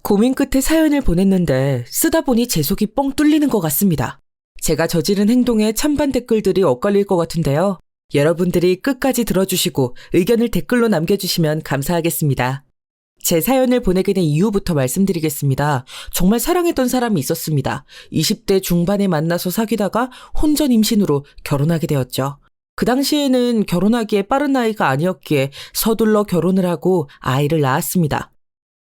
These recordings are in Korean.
고민 끝에 사연을 보냈는데 쓰다 보니 제 속이 뻥 뚫리는 것 같습니다. 제가 저지른 행동에 찬반 댓글들이 엇갈릴 것 같은데요. 여러분들이 끝까지 들어주시고 의견을 댓글로 남겨주시면 감사하겠습니다. 제 사연을 보내게 된 이유부터 말씀드리겠습니다. 정말 사랑했던 사람이 있었습니다. 20대 중반에 만나서 사귀다가 혼전 임신으로 결혼하게 되었죠. 그 당시에는 결혼하기에 빠른 나이가 아니었기에 서둘러 결혼을 하고 아이를 낳았습니다.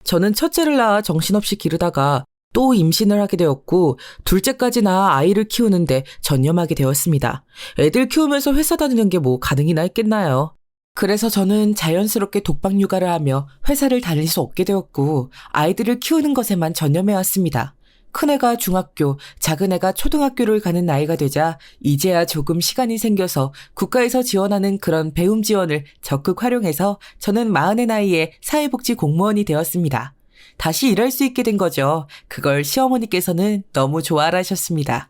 저는 첫째를 낳아 정신없이 기르다가 또 임신을 하게 되었고 둘째까지 낳아 아이를 키우는데 전념하게 되었습니다. 애들 키우면서 회사 다니는 게 뭐 가능이나 했겠나요? 그래서 저는 자연스럽게 독박 육아를 하며 회사를 다닐 수 없게 되었고 아이들을 키우는 것에만 전념해왔습니다. 큰애가 중학교, 작은애가 초등학교를 가는 나이가 되자 이제야 조금 시간이 생겨서 국가에서 지원하는 그런 배움 지원을 적극 활용해서 저는 40의 나이에 사회복지 공무원이 되었습니다. 다시 일할 수 있게 된 거죠. 그걸 시어머니께서는 너무 좋아하셨습니다.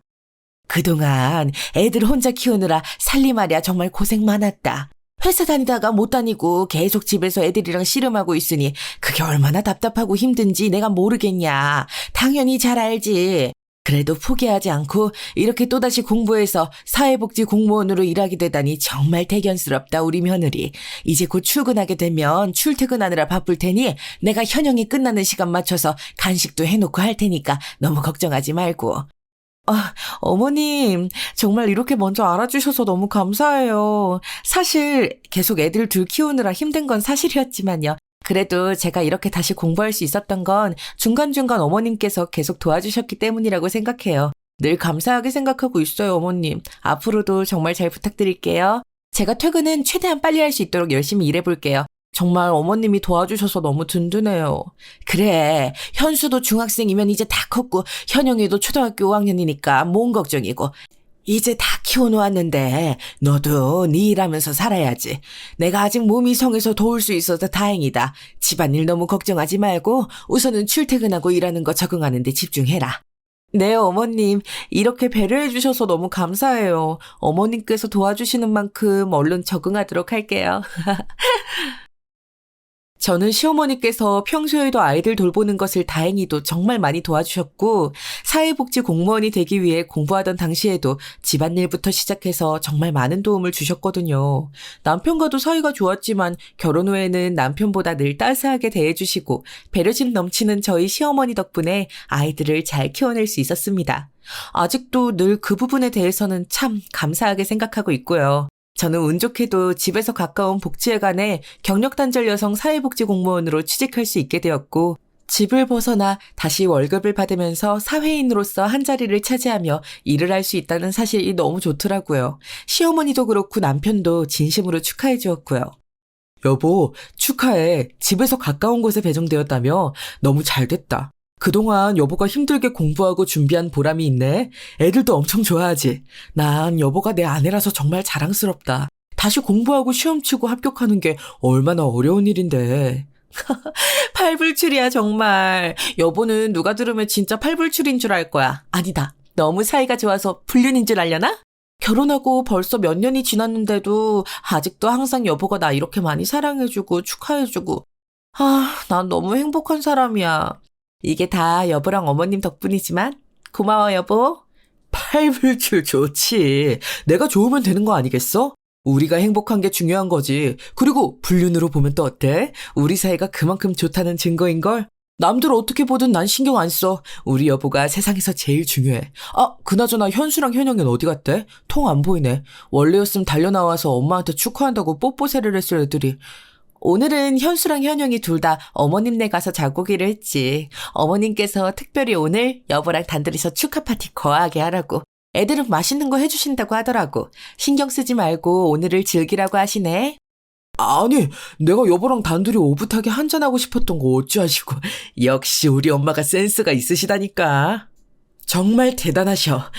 그동안 애들 혼자 키우느라 살림하랴 정말 고생 많았다. 회사 다니다가 못 다니고 계속 집에서 애들이랑 씨름하고 있으니 그게 얼마나 답답하고 힘든지 내가 모르겠냐. 당연히 잘 알지. 그래도 포기하지 않고 이렇게 또다시 공부해서 사회복지 공무원으로 일하게 되다니 정말 대견스럽다 우리 며느리. 이제 곧 출근하게 되면 출퇴근하느라 바쁠 테니 내가 현영이 끝나는 시간 맞춰서 간식도 해놓고 할 테니까 너무 걱정하지 말고. 어머님, 정말 이렇게 먼저 알아주셔서 너무 감사해요. 사실 계속 애들 둘 키우느라 힘든 건 사실이었지만요. 그래도 제가 이렇게 다시 공부할 수 있었던 건 중간중간 어머님께서 계속 도와주셨기 때문이라고 생각해요. 늘 감사하게 생각하고 있어요, 어머님. 앞으로도 정말 잘 부탁드릴게요. 제가 퇴근은 최대한 빨리 할 수 있도록 열심히 일해볼게요. 정말 어머님이 도와주셔서 너무 든든해요. 그래, 현수도 중학생이면 이제 다 컸고 현영이도 초등학교 5학년이니까 몸 걱정이고 이제 다 키워놓았는데 너도 네 일하면서 살아야지. 내가 아직 몸이 성해서 도울 수 있어서 다행이다. 집안일 너무 걱정하지 말고 우선은 출퇴근하고 일하는 거 적응하는 데 집중해라. 네, 어머님. 이렇게 배려해 주셔서 너무 감사해요. 어머님께서 도와주시는 만큼 얼른 적응하도록 할게요. 저는 시어머니께서 평소에도 아이들 돌보는 것을 다행히도 정말 많이 도와주셨고 사회복지 공무원이 되기 위해 공부하던 당시에도 집안일부터 시작해서 정말 많은 도움을 주셨거든요. 남편과도 사이가 좋았지만 결혼 후에는 남편보다 늘 따스하게 대해주시고 배려심 넘치는 저희 시어머니 덕분에 아이들을 잘 키워낼 수 있었습니다. 아직도 늘 그 부분에 대해서는 참 감사하게 생각하고 있고요. 저는 운 좋게도 집에서 가까운 복지회관에 경력단절 여성 사회복지 공무원으로 취직할 수 있게 되었고 집을 벗어나 다시 월급을 받으면서 사회인으로서 한 자리를 차지하며 일을 할 수 있다는 사실이 너무 좋더라고요. 시어머니도 그렇고 남편도 진심으로 축하해 주었고요. 여보, 축하해. 집에서 가까운 곳에 배정되었다며? 너무 잘 됐다. 그동안 여보가 힘들게 공부하고 준비한 보람이 있네. 애들도 엄청 좋아하지. 난 여보가 내 아내라서 정말 자랑스럽다. 다시 공부하고 시험 치고 합격하는 게 얼마나 어려운 일인데. 팔불출이야 정말. 여보는 누가 들으면 진짜 팔불출인 줄 알 거야. 아니다. 너무 사이가 좋아서 불륜인 줄 알려나? 결혼하고 벌써 몇 년이 지났는데도 아직도 항상 여보가 나 이렇게 많이 사랑해주고 축하해주고. 난 너무 행복한 사람이야. 이게 다 여보랑 어머님 덕분이지만 고마워 여보. 팔불출 좋지. 내가 좋으면 되는 거 아니겠어? 우리가 행복한 게 중요한 거지. 그리고 불륜으로 보면 또 어때? 우리 사이가 그만큼 좋다는 증거인걸? 남들 어떻게 보든 난 신경 안 써. 우리 여보가 세상에서 제일 중요해. 그나저나 현수랑 현영이는 어디 갔대? 통 안 보이네. 원래였으면 달려나와서 엄마한테 축하한다고 뽀뽀세를 했을 애들이. 오늘은 현수랑 현영이 둘 다 어머님네 가서 자고 오기로 했지. 어머님께서 특별히 오늘 여보랑 단둘이서 축하 파티 거하게 하라고. 애들은 맛있는 거 해주신다고 하더라고. 신경 쓰지 말고 오늘을 즐기라고 하시네. 아니, 내가 여보랑 단둘이 오붓하게 한잔하고 싶었던 거 어찌하시고. 역시 우리 엄마가 센스가 있으시다니까. 정말 대단하셔.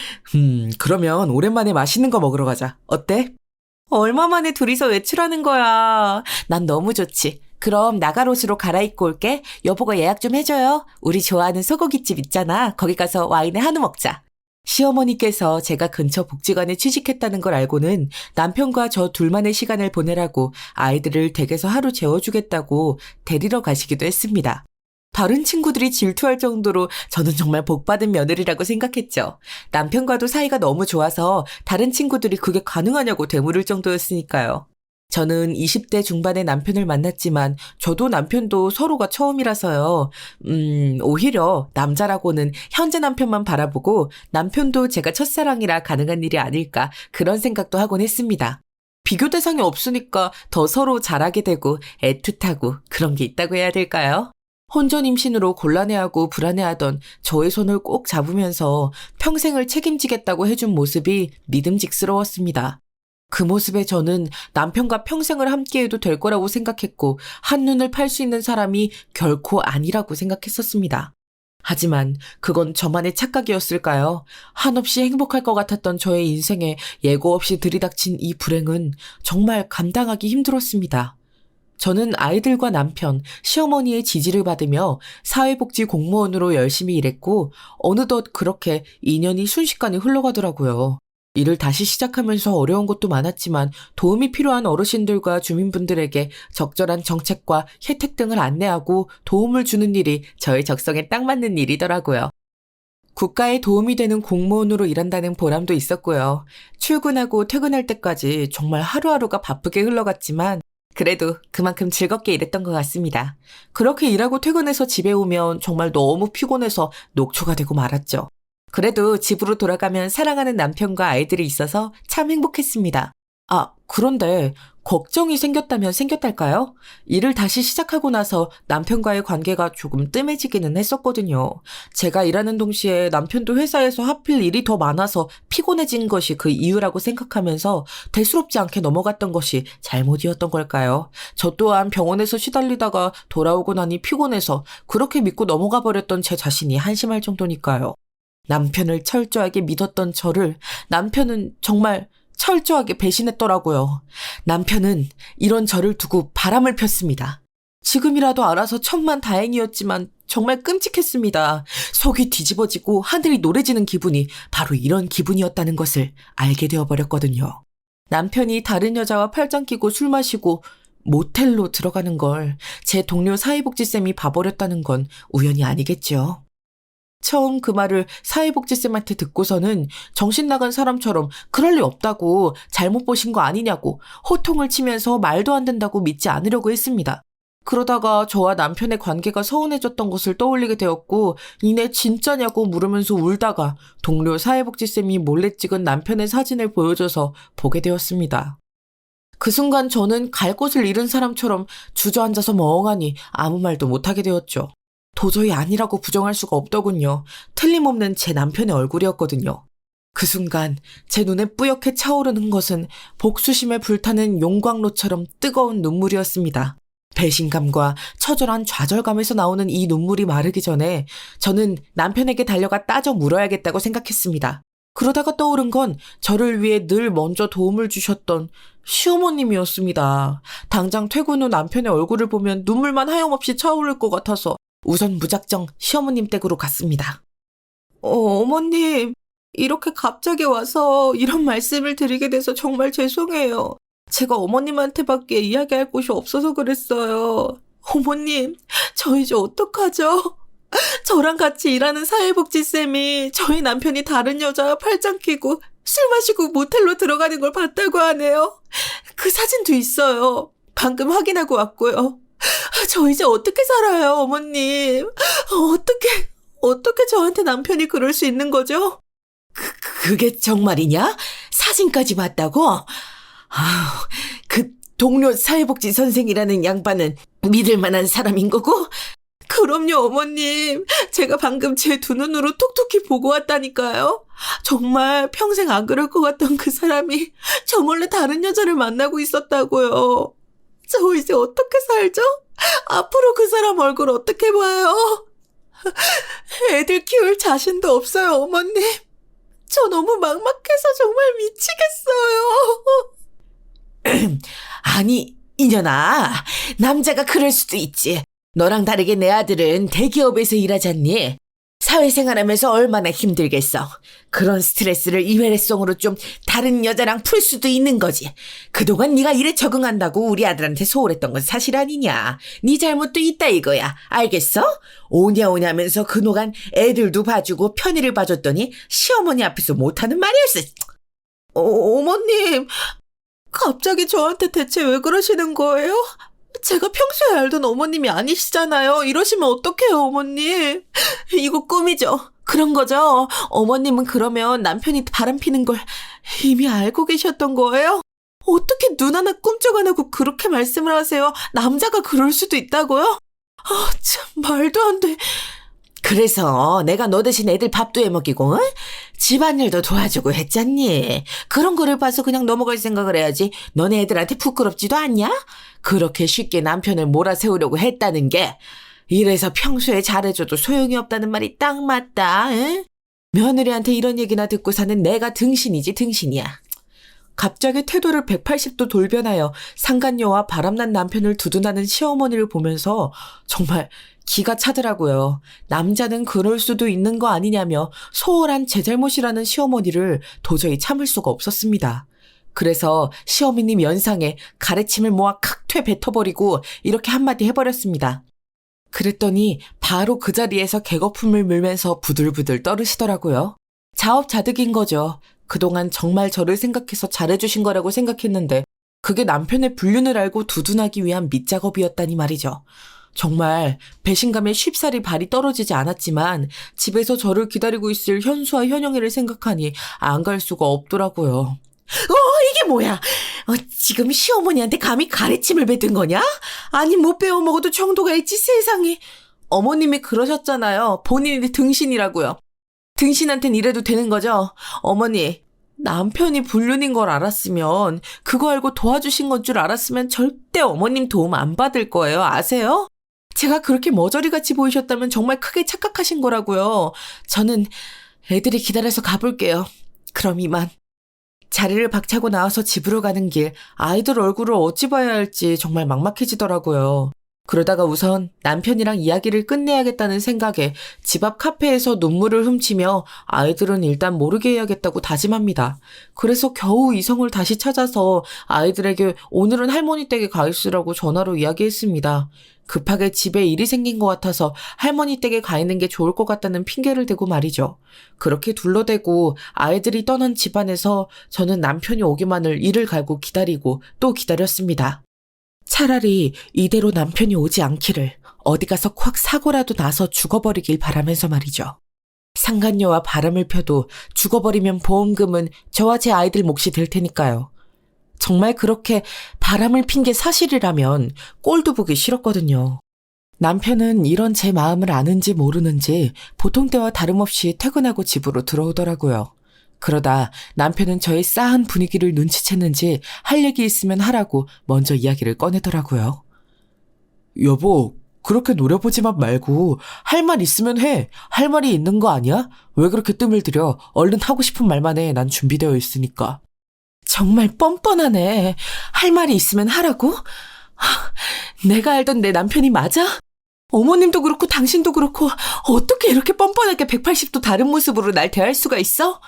그러면 오랜만에 맛있는 거 먹으러 가자. 어때? 얼마 만에 둘이서 외출하는 거야. 난 너무 좋지. 그럼 나가롯으로 갈아입고 올게. 여보가 예약 좀 해줘요. 우리 좋아하는 소고기집 있잖아. 거기 가서 와인에 한우 먹자. 시어머니께서 제가 근처 복지관에 취직했다는 걸 알고는 남편과 저 둘만의 시간을 보내라고 아이들을 댁에서 하루 재워주겠다고 데리러 가시기도 했습니다. 다른 친구들이 질투할 정도로 저는 정말 복받은 며느리라고 생각했죠. 남편과도 사이가 너무 좋아서 다른 친구들이 그게 가능하냐고 되물을 정도였으니까요. 저는 20대 중반에 남편을 만났지만 저도 남편도 서로가 처음이라서요. 오히려 남자라고는 현재 남편만 바라보고 남편도 제가 첫사랑이라 가능한 일이 아닐까 그런 생각도 하곤 했습니다. 비교 대상이 없으니까 더 서로 잘하게 되고 애틋하고 그런 게 있다고 해야 될까요? 혼전 임신으로 곤란해하고 불안해하던 저의 손을 꼭 잡으면서 평생을 책임지겠다고 해준 모습이 믿음직스러웠습니다. 그 모습에 저는 남편과 평생을 함께해도 될 거라고 생각했고 한눈을 팔 수 있는 사람이 결코 아니라고 생각했었습니다. 하지만 그건 저만의 착각이었을까요? 한없이 행복할 것 같았던 저의 인생에 예고 없이 들이닥친 이 불행은 정말 감당하기 힘들었습니다. 저는 아이들과 남편, 시어머니의 지지를 받으며 사회복지 공무원으로 열심히 일했고 어느덧 그렇게 2년이 순식간에 흘러가더라고요. 일을 다시 시작하면서 어려운 것도 많았지만 도움이 필요한 어르신들과 주민분들에게 적절한 정책과 혜택 등을 안내하고 도움을 주는 일이 저의 적성에 딱 맞는 일이더라고요. 국가에 도움이 되는 공무원으로 일한다는 보람도 있었고요. 출근하고 퇴근할 때까지 정말 하루하루가 바쁘게 흘러갔지만 그래도 그만큼 즐겁게 일했던 것 같습니다. 그렇게 일하고 퇴근해서 집에 오면 정말 너무 피곤해서 녹초가 되고 말았죠. 그래도 집으로 돌아가면 사랑하는 남편과 아이들이 있어서 참 행복했습니다. 그런데 걱정이 생겼다면 생겼달까요? 일을 다시 시작하고 나서 남편과의 관계가 조금 뜸해지기는 했었거든요. 제가 일하는 동시에 남편도 회사에서 하필 일이 더 많아서 피곤해진 것이 그 이유라고 생각하면서 대수롭지 않게 넘어갔던 것이 잘못이었던 걸까요? 저 또한 병원에서 시달리다가 돌아오고 나니 피곤해서 그렇게 믿고 넘어가 버렸던 제 자신이 한심할 정도니까요. 남편을 철저하게 믿었던 저를 남편은 정말 철저하게 배신했더라고요. 남편은 이런 저를 두고 바람을 폈습니다. 지금이라도 알아서 천만 다행이었지만 정말 끔찍했습니다. 속이 뒤집어지고 하늘이 노래지는 기분이 바로 이런 기분이었다는 것을 알게 되어버렸거든요. 남편이 다른 여자와 팔짱 끼고 술 마시고 모텔로 들어가는 걸 제 동료 사회복지쌤이 봐버렸다는 건 우연이 아니겠죠. 처음 그 말을 사회복지쌤한테 듣고서는 정신 나간 사람처럼 그럴 리 없다고 잘못 보신 거 아니냐고 호통을 치면서 말도 안 된다고 믿지 않으려고 했습니다. 그러다가 저와 남편의 관계가 서운해졌던 것을 떠올리게 되었고 이내 진짜냐고 물으면서 울다가 동료 사회복지쌤이 몰래 찍은 남편의 사진을 보여줘서 보게 되었습니다. 그 순간 저는 갈 곳을 잃은 사람처럼 주저앉아서 멍하니 아무 말도 못하게 되었죠. 도저히 아니라고 부정할 수가 없더군요. 틀림없는 제 남편의 얼굴이었거든요. 그 순간 제 눈에 뿌옇게 차오르는 것은 복수심에 불타는 용광로처럼 뜨거운 눈물이었습니다. 배신감과 처절한 좌절감에서 나오는 이 눈물이 마르기 전에 저는 남편에게 달려가 따져 물어야겠다고 생각했습니다. 그러다가 떠오른 건 저를 위해 늘 먼저 도움을 주셨던 시어머님이었습니다. 당장 퇴근 후 남편의 얼굴을 보면 눈물만 하염없이 차오를 것 같아서 우선 무작정 시어머님 댁으로 갔습니다. 어머님, 이렇게 갑자기 와서 이런 말씀을 드리게 돼서 정말 죄송해요. 제가 어머님한테밖에 이야기할 곳이 없어서 그랬어요. 어머님, 저 이제 어떡하죠? 저랑 같이 일하는 사회복지쌤이 저희 남편이 다른 여자와 팔짱 끼고 술 마시고 모텔로 들어가는 걸 봤다고 하네요. 그 사진도 있어요. 방금 확인하고 왔고요. 저 이제 어떻게 살아요, 어머님? 어떻게 저한테 남편이 그럴 수 있는 거죠? 그게 정말이냐? 사진까지 봤다고? 그 동료 사회복지 선생이라는 양반은 믿을 만한 사람인 거고? 그럼요, 어머님. 제가 방금 제 두 눈으로 톡톡히 보고 왔다니까요. 정말 평생 안 그럴 것 같던 그 사람이 저 몰래 다른 여자를 만나고 있었다고요. 저 이제 어떻게 살죠? 앞으로 그 사람 얼굴 어떻게 봐요? 애들 키울 자신도 없어요, 어머님. 저 너무 막막해서 정말 미치겠어요. 아니, 이년아. 남자가 그럴 수도 있지. 너랑 다르게 내 아들은 대기업에서 일하잖니. 사회생활하면서 얼마나 힘들겠어. 그런 스트레스를 이외래성으로 좀 다른 여자랑 풀 수도 있는 거지. 그동안 네가 일에 적응한다고 우리 아들한테 소홀했던 건 사실 아니냐. 네 잘못도 있다 이거야. 알겠어? 오냐 오냐면서 그동안 애들도 봐주고 편의를 봐줬더니 시어머니 앞에서 못하는 말이었어. 어머님, 갑자기 저한테 대체 왜 그러시는 거예요? 제가 평소에 알던 어머님이 아니시잖아요. 이러시면 어떡해요, 어머님. 이거 꿈이죠. 그런 거죠. 어머님은 그러면 남편이 바람피는 걸 이미 알고 계셨던 거예요? 어떻게 눈 하나 꿈쩍 안 하고 그렇게 말씀을 하세요? 남자가 그럴 수도 있다고요? 참 말도 안 돼. 그래서 내가 너 대신 애들 밥도 해먹이고, 응? 집안일도 도와주고 했잖니. 그런 거를 봐서 그냥 넘어갈 생각을 해야지. 너네 애들한테 부끄럽지도 않냐? 그렇게 쉽게 남편을 몰아세우려고 했다는 게, 이래서 평소에 잘해줘도 소용이 없다는 말이 딱 맞다. 응? 며느리한테 이런 얘기나 듣고 사는 내가 등신이지 등신이야. 갑자기 태도를 180도 돌변하여 상간녀와 바람난 남편을 두둔하는 시어머니를 보면서 정말 기가 차더라고요. 남자는 그럴 수도 있는 거 아니냐며 소홀한 제 잘못이라는 시어머니를 도저히 참을 수가 없었습니다. 그래서 시어머님 연상에 가래침을 모아 kak퇴 뱉어버리고 이렇게 한마디 해버렸습니다. 그랬더니 바로 그 자리에서 개거품을 물면서 부들부들 떨으시더라고요. 자업자득인 거죠. 그동안 정말 저를 생각해서 잘해주신 거라고 생각했는데 그게 남편의 불륜을 알고 두둔하기 위한 밑작업이었다니 말이죠. 정말 배신감에 쉽사리 발이 떨어지지 않았지만 집에서 저를 기다리고 있을 현수와 현영이를 생각하니 안 갈 수가 없더라고요. 이게 뭐야? 지금 시어머니한테 감히 가래침을 뱉은 거냐? 아니 못 배워 먹어도 정도가 있지 세상에. 어머님이 그러셨잖아요. 본인이 등신이라고요. 등신한텐 이래도 되는 거죠? 어머니, 남편이 불륜인 걸 알았으면 그거 알고 도와주신 건 줄 알았으면 절대 어머님 도움 안 받을 거예요. 아세요? 제가 그렇게 머저리같이 보이셨다면 정말 크게 착각하신 거라고요. 저는 애들이 기다려서 가볼게요. 그럼 이만. 자리를 박차고 나와서 집으로 가는 길 아이들 얼굴을 어찌 봐야 할지 정말 막막해지더라고요. 그러다가 우선 남편이랑 이야기를 끝내야겠다는 생각에 집 앞 카페에서 눈물을 훔치며 아이들은 일단 모르게 해야겠다고 다짐합니다. 그래서 겨우 이성을 다시 찾아서 아이들에게 오늘은 할머니 댁에 가 있으라고 전화로 이야기했습니다. 급하게 집에 일이 생긴 것 같아서 할머니 댁에 가 있는 게 좋을 것 같다는 핑계를 대고 말이죠. 그렇게 둘러대고 아이들이 떠난 집안에서 저는 남편이 오기만을 이를 갈고 기다리고 또 기다렸습니다. 차라리 이대로 남편이 오지 않기를 어디 가서 콱 사고라도 나서 죽어버리길 바라면서 말이죠. 상간녀와 바람을 펴도 죽어버리면 보험금은 저와 제 아이들 몫이 될 테니까요. 정말 그렇게 바람을 핀 게 사실이라면 꼴도 보기 싫었거든요. 남편은 이런 제 마음을 아는지 모르는지 보통 때와 다름없이 퇴근하고 집으로 들어오더라고요. 그러다 남편은 저의 싸한 분위기를 눈치챘는지 할 얘기 있으면 하라고 먼저 이야기를 꺼내더라고요. 여보, 그렇게 노려보지만 말고 할 말 있으면 해. 할 말이 있는 거 아니야? 왜 그렇게 뜸을 들여? 얼른 하고 싶은 말만 해. 난 준비되어 있으니까. 정말 뻔뻔하네. 할 말이 있으면 하라고? 내가 알던 내 남편이 맞아? 어머님도 그렇고 당신도 그렇고 어떻게 이렇게 뻔뻔하게 180도 다른 모습으로 날 대할 수가 있어?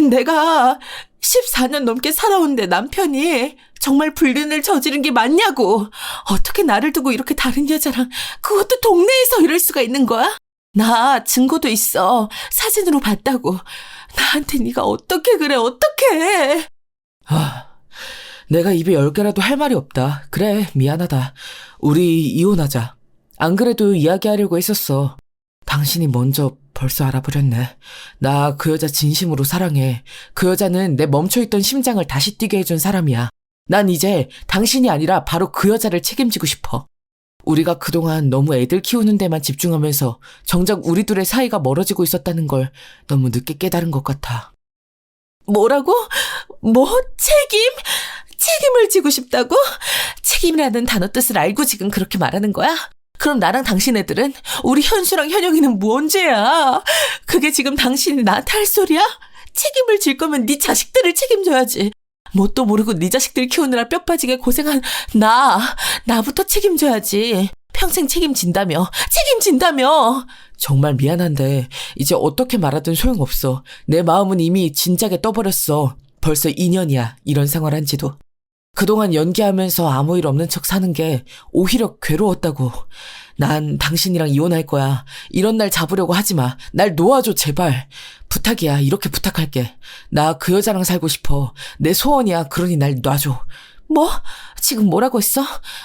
내가 14년 넘게 살아온 내 남편이 정말 불륜을 저지른 게 맞냐고. 어떻게 나를 두고 이렇게 다른 여자랑 그것도 동네에서 이럴 수가 있는 거야? 나 증거도 있어. 사진으로 봤다고. 나한테 네가 어떻게 그래 어떻게. 내가 입에 10개라도 할 말이 없다. 그래 미안하다. 우리 이혼하자. 안 그래도 이야기하려고 했었어. 당신이 먼저 벌써 알아버렸네. 나 그 여자 진심으로 사랑해. 그 여자는 내 멈춰있던 심장을 다시 뛰게 해준 사람이야. 난 이제 당신이 아니라 바로 그 여자를 책임지고 싶어. 우리가 그동안 너무 애들 키우는 데만 집중하면서 정작 우리 둘의 사이가 멀어지고 있었다는 걸 너무 늦게 깨달은 것 같아. 뭐라고? 뭐? 책임? 책임을 지고 싶다고? 책임이라는 단어 뜻을 알고 지금 그렇게 말하는 거야? 그럼 나랑 당신 애들은? 우리 현수랑 현영이는 뭔 죄야? 그게 지금 당신이 나한테 할 소리야? 책임을 질 거면 네 자식들을 책임져야지. 뭣도 모르고 네 자식들 키우느라 뼈 빠지게 고생한 나부터 책임져야지. 평생 책임진다며. 책임진다며. 정말 미안한데 이제 어떻게 말하든 소용없어. 내 마음은 이미 진작에 떠버렸어. 벌써 2년이야. 이런 생활한 지도. 그동안 연기하면서 아무 일 없는 척 사는 게 오히려 괴로웠다고. 난 당신이랑 이혼할 거야. 이런 날 잡으려고 하지 마. 날 놓아줘, 제발. 부탁이야. 이렇게 부탁할게. 나 그 여자랑 살고 싶어. 내 소원이야. 그러니 날 놔줘. 뭐? 지금 뭐라고 했어?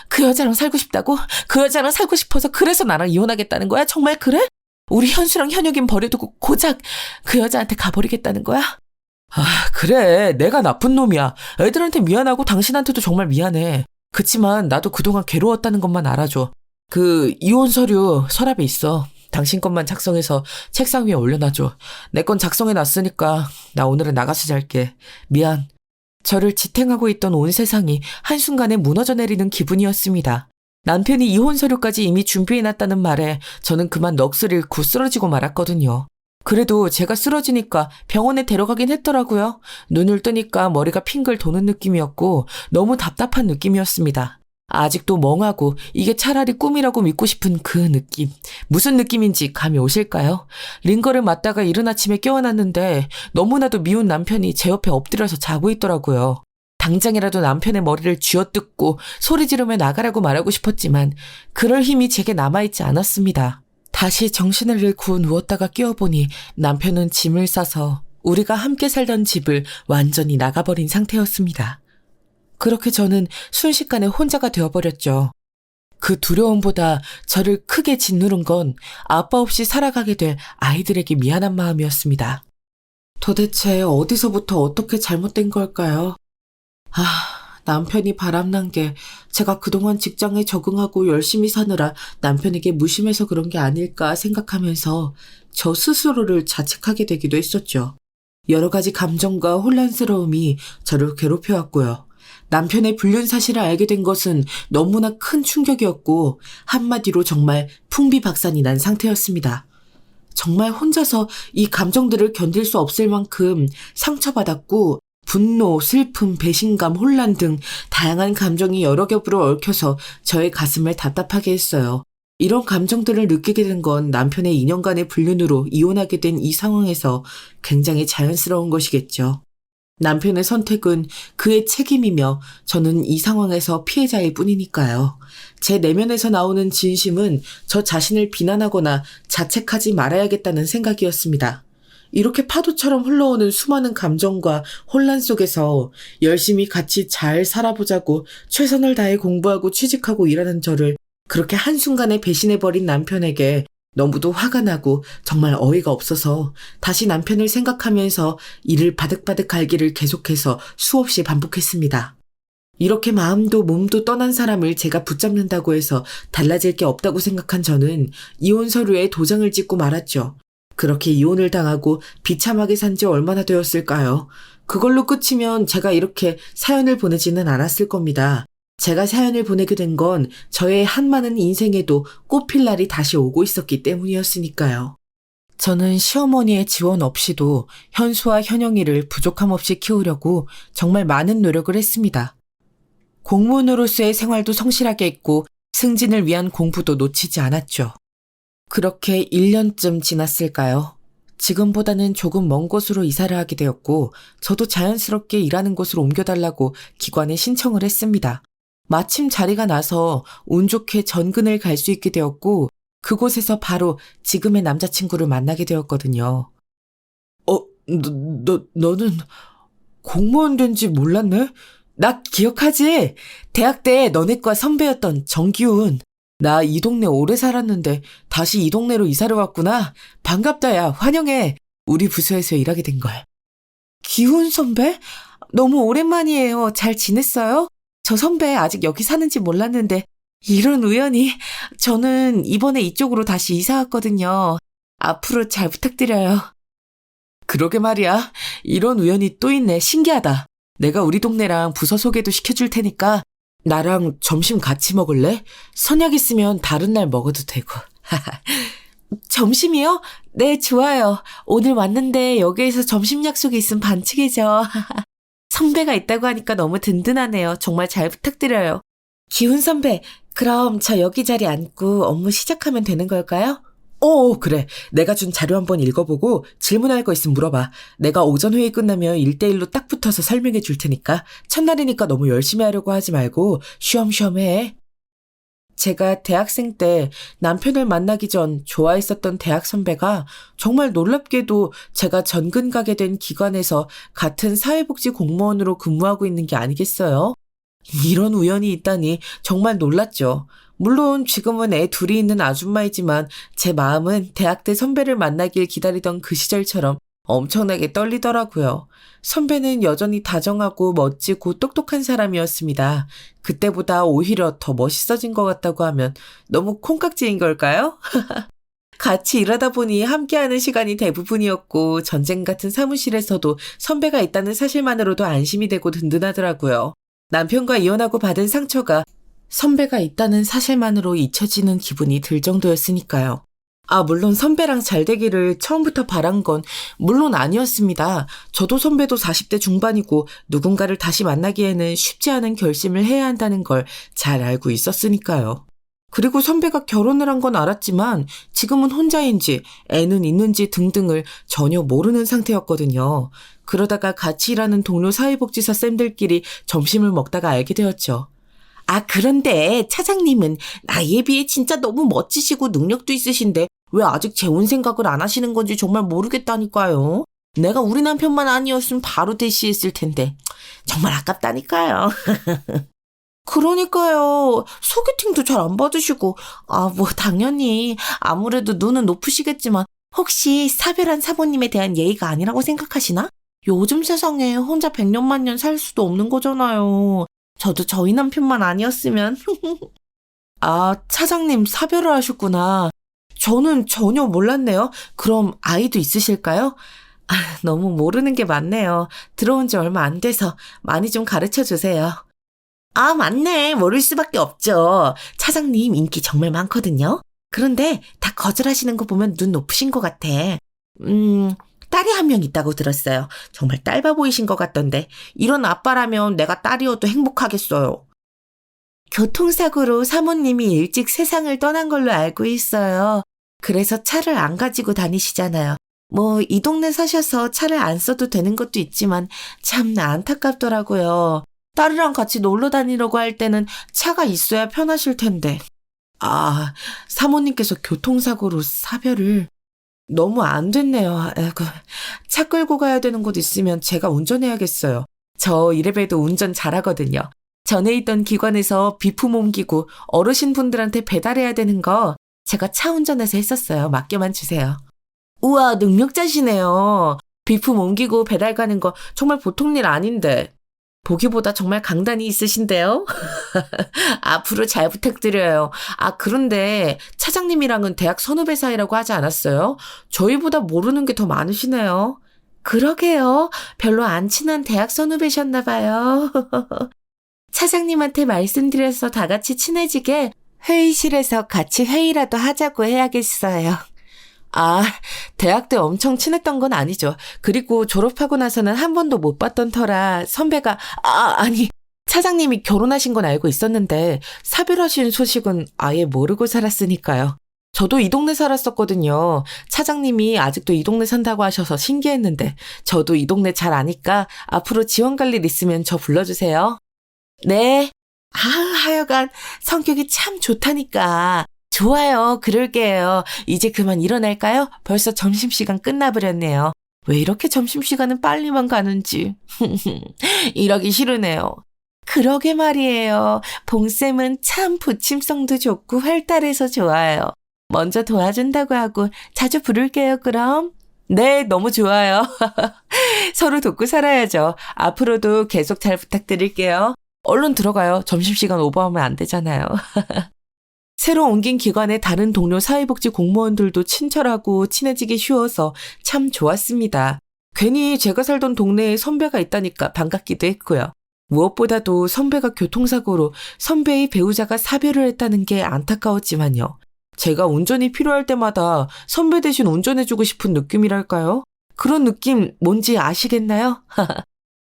그 여자랑 살고 싶다고? 그 여자랑 살고 싶어서 그래서 나랑 이혼하겠다는 거야? 정말 그래? 우리 현수랑 현혁인 버려두고 고작 그 여자한테 가버리겠다는 거야? 아, 그래. 내가 나쁜 놈이야. 애들한테 미안하고 당신한테도 정말 미안해. 그치만 나도 그동안 괴로웠다는 것만 알아줘. 그 이혼 서류 서랍에 있어. 당신 것만 작성해서 책상 위에 올려놔줘. 내 건 작성해놨으니까 나 오늘은 나가서 잘게. 미안. 저를 지탱하고 있던 온 세상이 한순간에 무너져 내리는 기분이었습니다. 남편이 이혼 서류까지 이미 준비해놨다는 말에 저는 그만 넋을 잃고 쓰러지고 말았거든요. 그래도 제가 쓰러지니까 병원에 데려가긴 했더라고요. 눈을 뜨니까 머리가 핑글 도는 느낌이었고 너무 답답한 느낌이었습니다. 아직도 멍하고 이게 차라리 꿈이라고 믿고 싶은 그 느낌. 무슨 느낌인지 감이 오실까요? 링거를 맞다가 이른 아침에 깨어났는데 너무나도 미운 남편이 제 옆에 엎드려서 자고 있더라고요. 당장이라도 남편의 머리를 쥐어뜯고 소리 지르며 나가라고 말하고 싶었지만 그럴 힘이 제게 남아있지 않았습니다. 다시 정신을 잃고 누웠다가 깨어보니 남편은 짐을 싸서 우리가 함께 살던 집을 완전히 나가버린 상태였습니다. 그렇게 저는 순식간에 혼자가 되어버렸죠. 그 두려움보다 저를 크게 짓누른 건 아빠 없이 살아가게 될 아이들에게 미안한 마음이었습니다. 도대체 어디서부터 어떻게 잘못된 걸까요? 남편이 바람난 게 제가 그동안 직장에 적응하고 열심히 사느라 남편에게 무심해서 그런 게 아닐까 생각하면서 저 스스로를 자책하게 되기도 했었죠. 여러 가지 감정과 혼란스러움이 저를 괴롭혀왔고요. 남편의 불륜 사실을 알게 된 것은 너무나 큰 충격이었고 한마디로 정말 풍비박산이 난 상태였습니다. 정말 혼자서 이 감정들을 견딜 수 없을 만큼 상처받았고 분노, 슬픔, 배신감, 혼란 등 다양한 감정이 여러 겹으로 얽혀서 저의 가슴을 답답하게 했어요. 이런 감정들을 느끼게 된 건 남편의 2년간의 불륜으로 이혼하게 된 이 상황에서 굉장히 자연스러운 것이겠죠. 남편의 선택은 그의 책임이며 저는 이 상황에서 피해자일 뿐이니까요. 제 내면에서 나오는 진심은 저 자신을 비난하거나 자책하지 말아야겠다는 생각이었습니다. 이렇게 파도처럼 흘러오는 수많은 감정과 혼란 속에서 열심히 같이 잘 살아보자고 최선을 다해 공부하고 취직하고 일하는 저를 그렇게 한순간에 배신해버린 남편에게 너무도 화가 나고 정말 어이가 없어서 다시 남편을 생각하면서 이를 바득바득 갈기를 계속해서 수없이 반복했습니다. 이렇게 마음도 몸도 떠난 사람을 제가 붙잡는다고 해서 달라질 게 없다고 생각한 저는 이혼 서류에 도장을 찍고 말았죠. 그렇게 이혼을 당하고 비참하게 산 지 얼마나 되었을까요? 그걸로 끝이면 제가 이렇게 사연을 보내지는 않았을 겁니다. 제가 사연을 보내게 된 건 저의 한많은 인생에도 꽃필 날이 다시 오고 있었기 때문이었으니까요. 저는 시어머니의 지원 없이도 현수와 현영이를 부족함 없이 키우려고 정말 많은 노력을 했습니다. 공무원으로서의 생활도 성실하게 했고 승진을 위한 공부도 놓치지 않았죠. 그렇게 1년쯤 지났을까요? 지금보다는 조금 먼 곳으로 이사를 하게 되었고 저도 자연스럽게 일하는 곳으로 옮겨달라고 기관에 신청을 했습니다. 마침 자리가 나서 운 좋게 전근을 갈 수 있게 되었고 그곳에서 바로 지금의 남자친구를 만나게 되었거든요. 너는 공무원 된지 몰랐네? 나 기억하지? 대학 때 너네과 선배였던 정기훈. 나 이 동네 오래 살았는데 다시 이 동네로 이사를 왔구나. 반갑다 야, 환영해. 우리 부서에서 일하게 된 걸. 기훈 선배? 너무 오랜만이에요. 잘 지냈어요? 저 선배 아직 여기 사는지 몰랐는데 이런 우연이. 저는 이번에 이쪽으로 다시 이사 왔거든요. 앞으로 잘 부탁드려요. 그러게 말이야. 이런 우연이 또 있네. 신기하다. 내가 우리 동네랑 부서 소개도 시켜줄 테니까 나랑 점심 같이 먹을래? 선약 있으면 다른 날 먹어도 되고. 점심이요? 네, 좋아요. 오늘 왔는데 여기에서 점심 약속이 있으면 반칙이죠. 선배가 있다고 하니까 너무 든든하네요. 정말 잘 부탁드려요. 기훈 선배, 그럼 저 여기 자리 앉고 업무 시작하면 되는 걸까요? 그래. 내가 준 자료 한번 읽어보고 질문할 거 있으면 물어봐. 내가 오전 회의 끝나면 1대1로 딱 붙어서 설명해 줄 테니까 첫날이니까 너무 열심히 하려고 하지 말고 쉬엄쉬엄 해. 제가 대학생 때 남편을 만나기 전 좋아했었던 대학 선배가 정말 놀랍게도 제가 전근 가게 된 기관에서 같은 사회복지 공무원으로 근무하고 있는 게 아니겠어요? 이런 우연이 있다니 정말 놀랐죠. 물론 지금은 애 둘이 있는 아줌마이지만 제 마음은 대학 때 선배를 만나길 기다리던 그 시절처럼 엄청나게 떨리더라고요. 선배는 여전히 다정하고 멋지고 똑똑한 사람이었습니다. 그때보다 오히려 더 멋있어진 것 같다고 하면 너무 콩깍지인 걸까요? 같이 일하다 보니 함께하는 시간이 대부분이었고 전쟁 같은 사무실에서도 선배가 있다는 사실만으로도 안심이 되고 든든하더라고요. 남편과 이혼하고 받은 상처가 선배가 있다는 사실만으로 잊혀지는 기분이 들 정도였으니까요. 물론 선배랑 잘 되기를 처음부터 바란 건 물론 아니었습니다. 저도 선배도 40대 중반이고 누군가를 다시 만나기에는 쉽지 않은 결심을 해야 한다는 걸 잘 알고 있었으니까요. 그리고 선배가 결혼을 한 건 알았지만 지금은 혼자인지 애는 있는지 등등을 전혀 모르는 상태였거든요. 그러다가 같이 일하는 동료 사회복지사 쌤들끼리 점심을 먹다가 알게 되었죠. 그런데 차장님은 나이에 비해 진짜 너무 멋지시고 능력도 있으신데 왜 아직 재혼 생각을 안 하시는 건지 정말 모르겠다니까요. 내가 우리 남편만 아니었으면 바로 대시했을 텐데 정말 아깝다니까요. 그러니까요. 소개팅도 잘 안 받으시고 당연히 아무래도 눈은 높으시겠지만 혹시 사별한 사모님에 대한 예의가 아니라고 생각하시나? 요즘 세상에 혼자 백년만년 살 수도 없는 거잖아요. 저도 저희 남편만 아니었으면. 차장님 사별을 하셨구나. 저는 전혀 몰랐네요. 그럼 아이도 있으실까요? 너무 모르는 게 많네요. 들어온 지 얼마 안 돼서 많이 좀 가르쳐 주세요. 맞네. 모를 수밖에 없죠. 차장님 인기 정말 많거든요. 그런데 다 거절하시는 거 보면 눈 높으신 것 같아. 딸이 한 명 있다고 들었어요. 정말 딸바 보이신 것 같던데 이런 아빠라면 내가 딸이어도 행복하겠어요. 교통사고로 사모님이 일찍 세상을 떠난 걸로 알고 있어요. 그래서 차를 안 가지고 다니시잖아요. 이 동네 사셔서 차를 안 써도 되는 것도 있지만 참 안타깝더라고요. 딸이랑 같이 놀러 다니려고 할 때는 차가 있어야 편하실 텐데. 사모님께서 교통사고로 사별을... 너무 안 됐네요. 차 끌고 가야 되는 곳 있으면 제가 운전해야겠어요. 저 이래봬도 운전 잘하거든요. 전에 있던 기관에서 비품 옮기고 어르신분들한테 배달해야 되는 거 제가 차 운전해서 했었어요. 맡겨만 주세요. 우와, 능력자시네요. 비품 옮기고 배달 가는 거 정말 보통 일 아닌데. 보기보다 정말 강단이 있으신데요? 앞으로 잘 부탁드려요. 그런데 차장님이랑은 대학 선후배 사이라고 하지 않았어요? 저희보다 모르는 게 더 많으시네요. 그러게요. 별로 안 친한 대학 선후배셨나 봐요. 차장님한테 말씀드려서 다 같이 친해지게 회의실에서 같이 회의라도 하자고 해야겠어요. 대학 때 엄청 친했던 건 아니죠. 그리고 졸업하고 나서는 한 번도 못 봤던 터라 선배가 차장님이 결혼하신 건 알고 있었는데 사별하신 소식은 아예 모르고 살았으니까요. 저도 이 동네 살았었거든요. 차장님이 아직도 이 동네 산다고 하셔서 신기했는데 저도 이 동네 잘 아니까 앞으로 지원 갈 일 있으면 저 불러주세요. 네. 하여간 성격이 참 좋다니까. 좋아요. 그럴게요. 이제 그만 일어날까요? 벌써 점심시간 끝나버렸네요. 왜 이렇게 점심시간은 빨리만 가는지. 이러기 싫으네요. 그러게 말이에요. 봉쌤은 참 부침성도 좋고 활달해서 좋아요. 먼저 도와준다고 하고 자주 부를게요, 그럼. 네, 너무 좋아요. 서로 돕고 살아야죠. 앞으로도 계속 잘 부탁드릴게요. 얼른 들어가요. 점심시간 오버하면 안 되잖아요. 새로 옮긴 기관의 다른 동료 사회복지 공무원들도 친절하고 친해지기 쉬워서 참 좋았습니다. 괜히 제가 살던 동네에 선배가 있다니까 반갑기도 했고요. 무엇보다도 선배가 교통사고로 선배의 배우자가 사별을 했다는 게 안타까웠지만요. 제가 운전이 필요할 때마다 선배 대신 운전해주고 싶은 느낌이랄까요? 그런 느낌 뭔지 아시겠나요?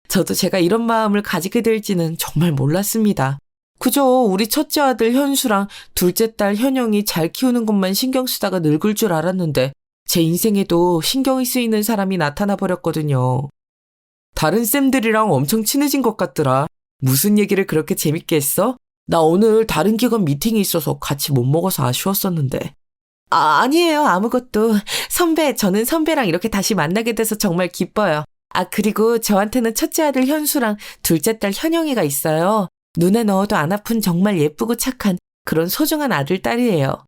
저도 제가 이런 마음을 가지게 될지는 정말 몰랐습니다. 그저 우리 첫째 아들 현수랑 둘째 딸 현영이 잘 키우는 것만 신경 쓰다가 늙을 줄 알았는데 제 인생에도 신경이 쓰이는 사람이 나타나 버렸거든요. 다른 쌤들이랑 엄청 친해진 것 같더라. 무슨 얘기를 그렇게 재밌게 했어? 나 오늘 다른 기관 미팅이 있어서 같이 못 먹어서 아쉬웠었는데. 아니에요. 아무것도. 저는 선배랑 이렇게 다시 만나게 돼서 정말 기뻐요. 그리고 저한테는 첫째 아들 현수랑 둘째 딸 현영이가 있어요. 눈에 넣어도 안 아픈 정말 예쁘고 착한 그런 소중한 아들, 딸이에요.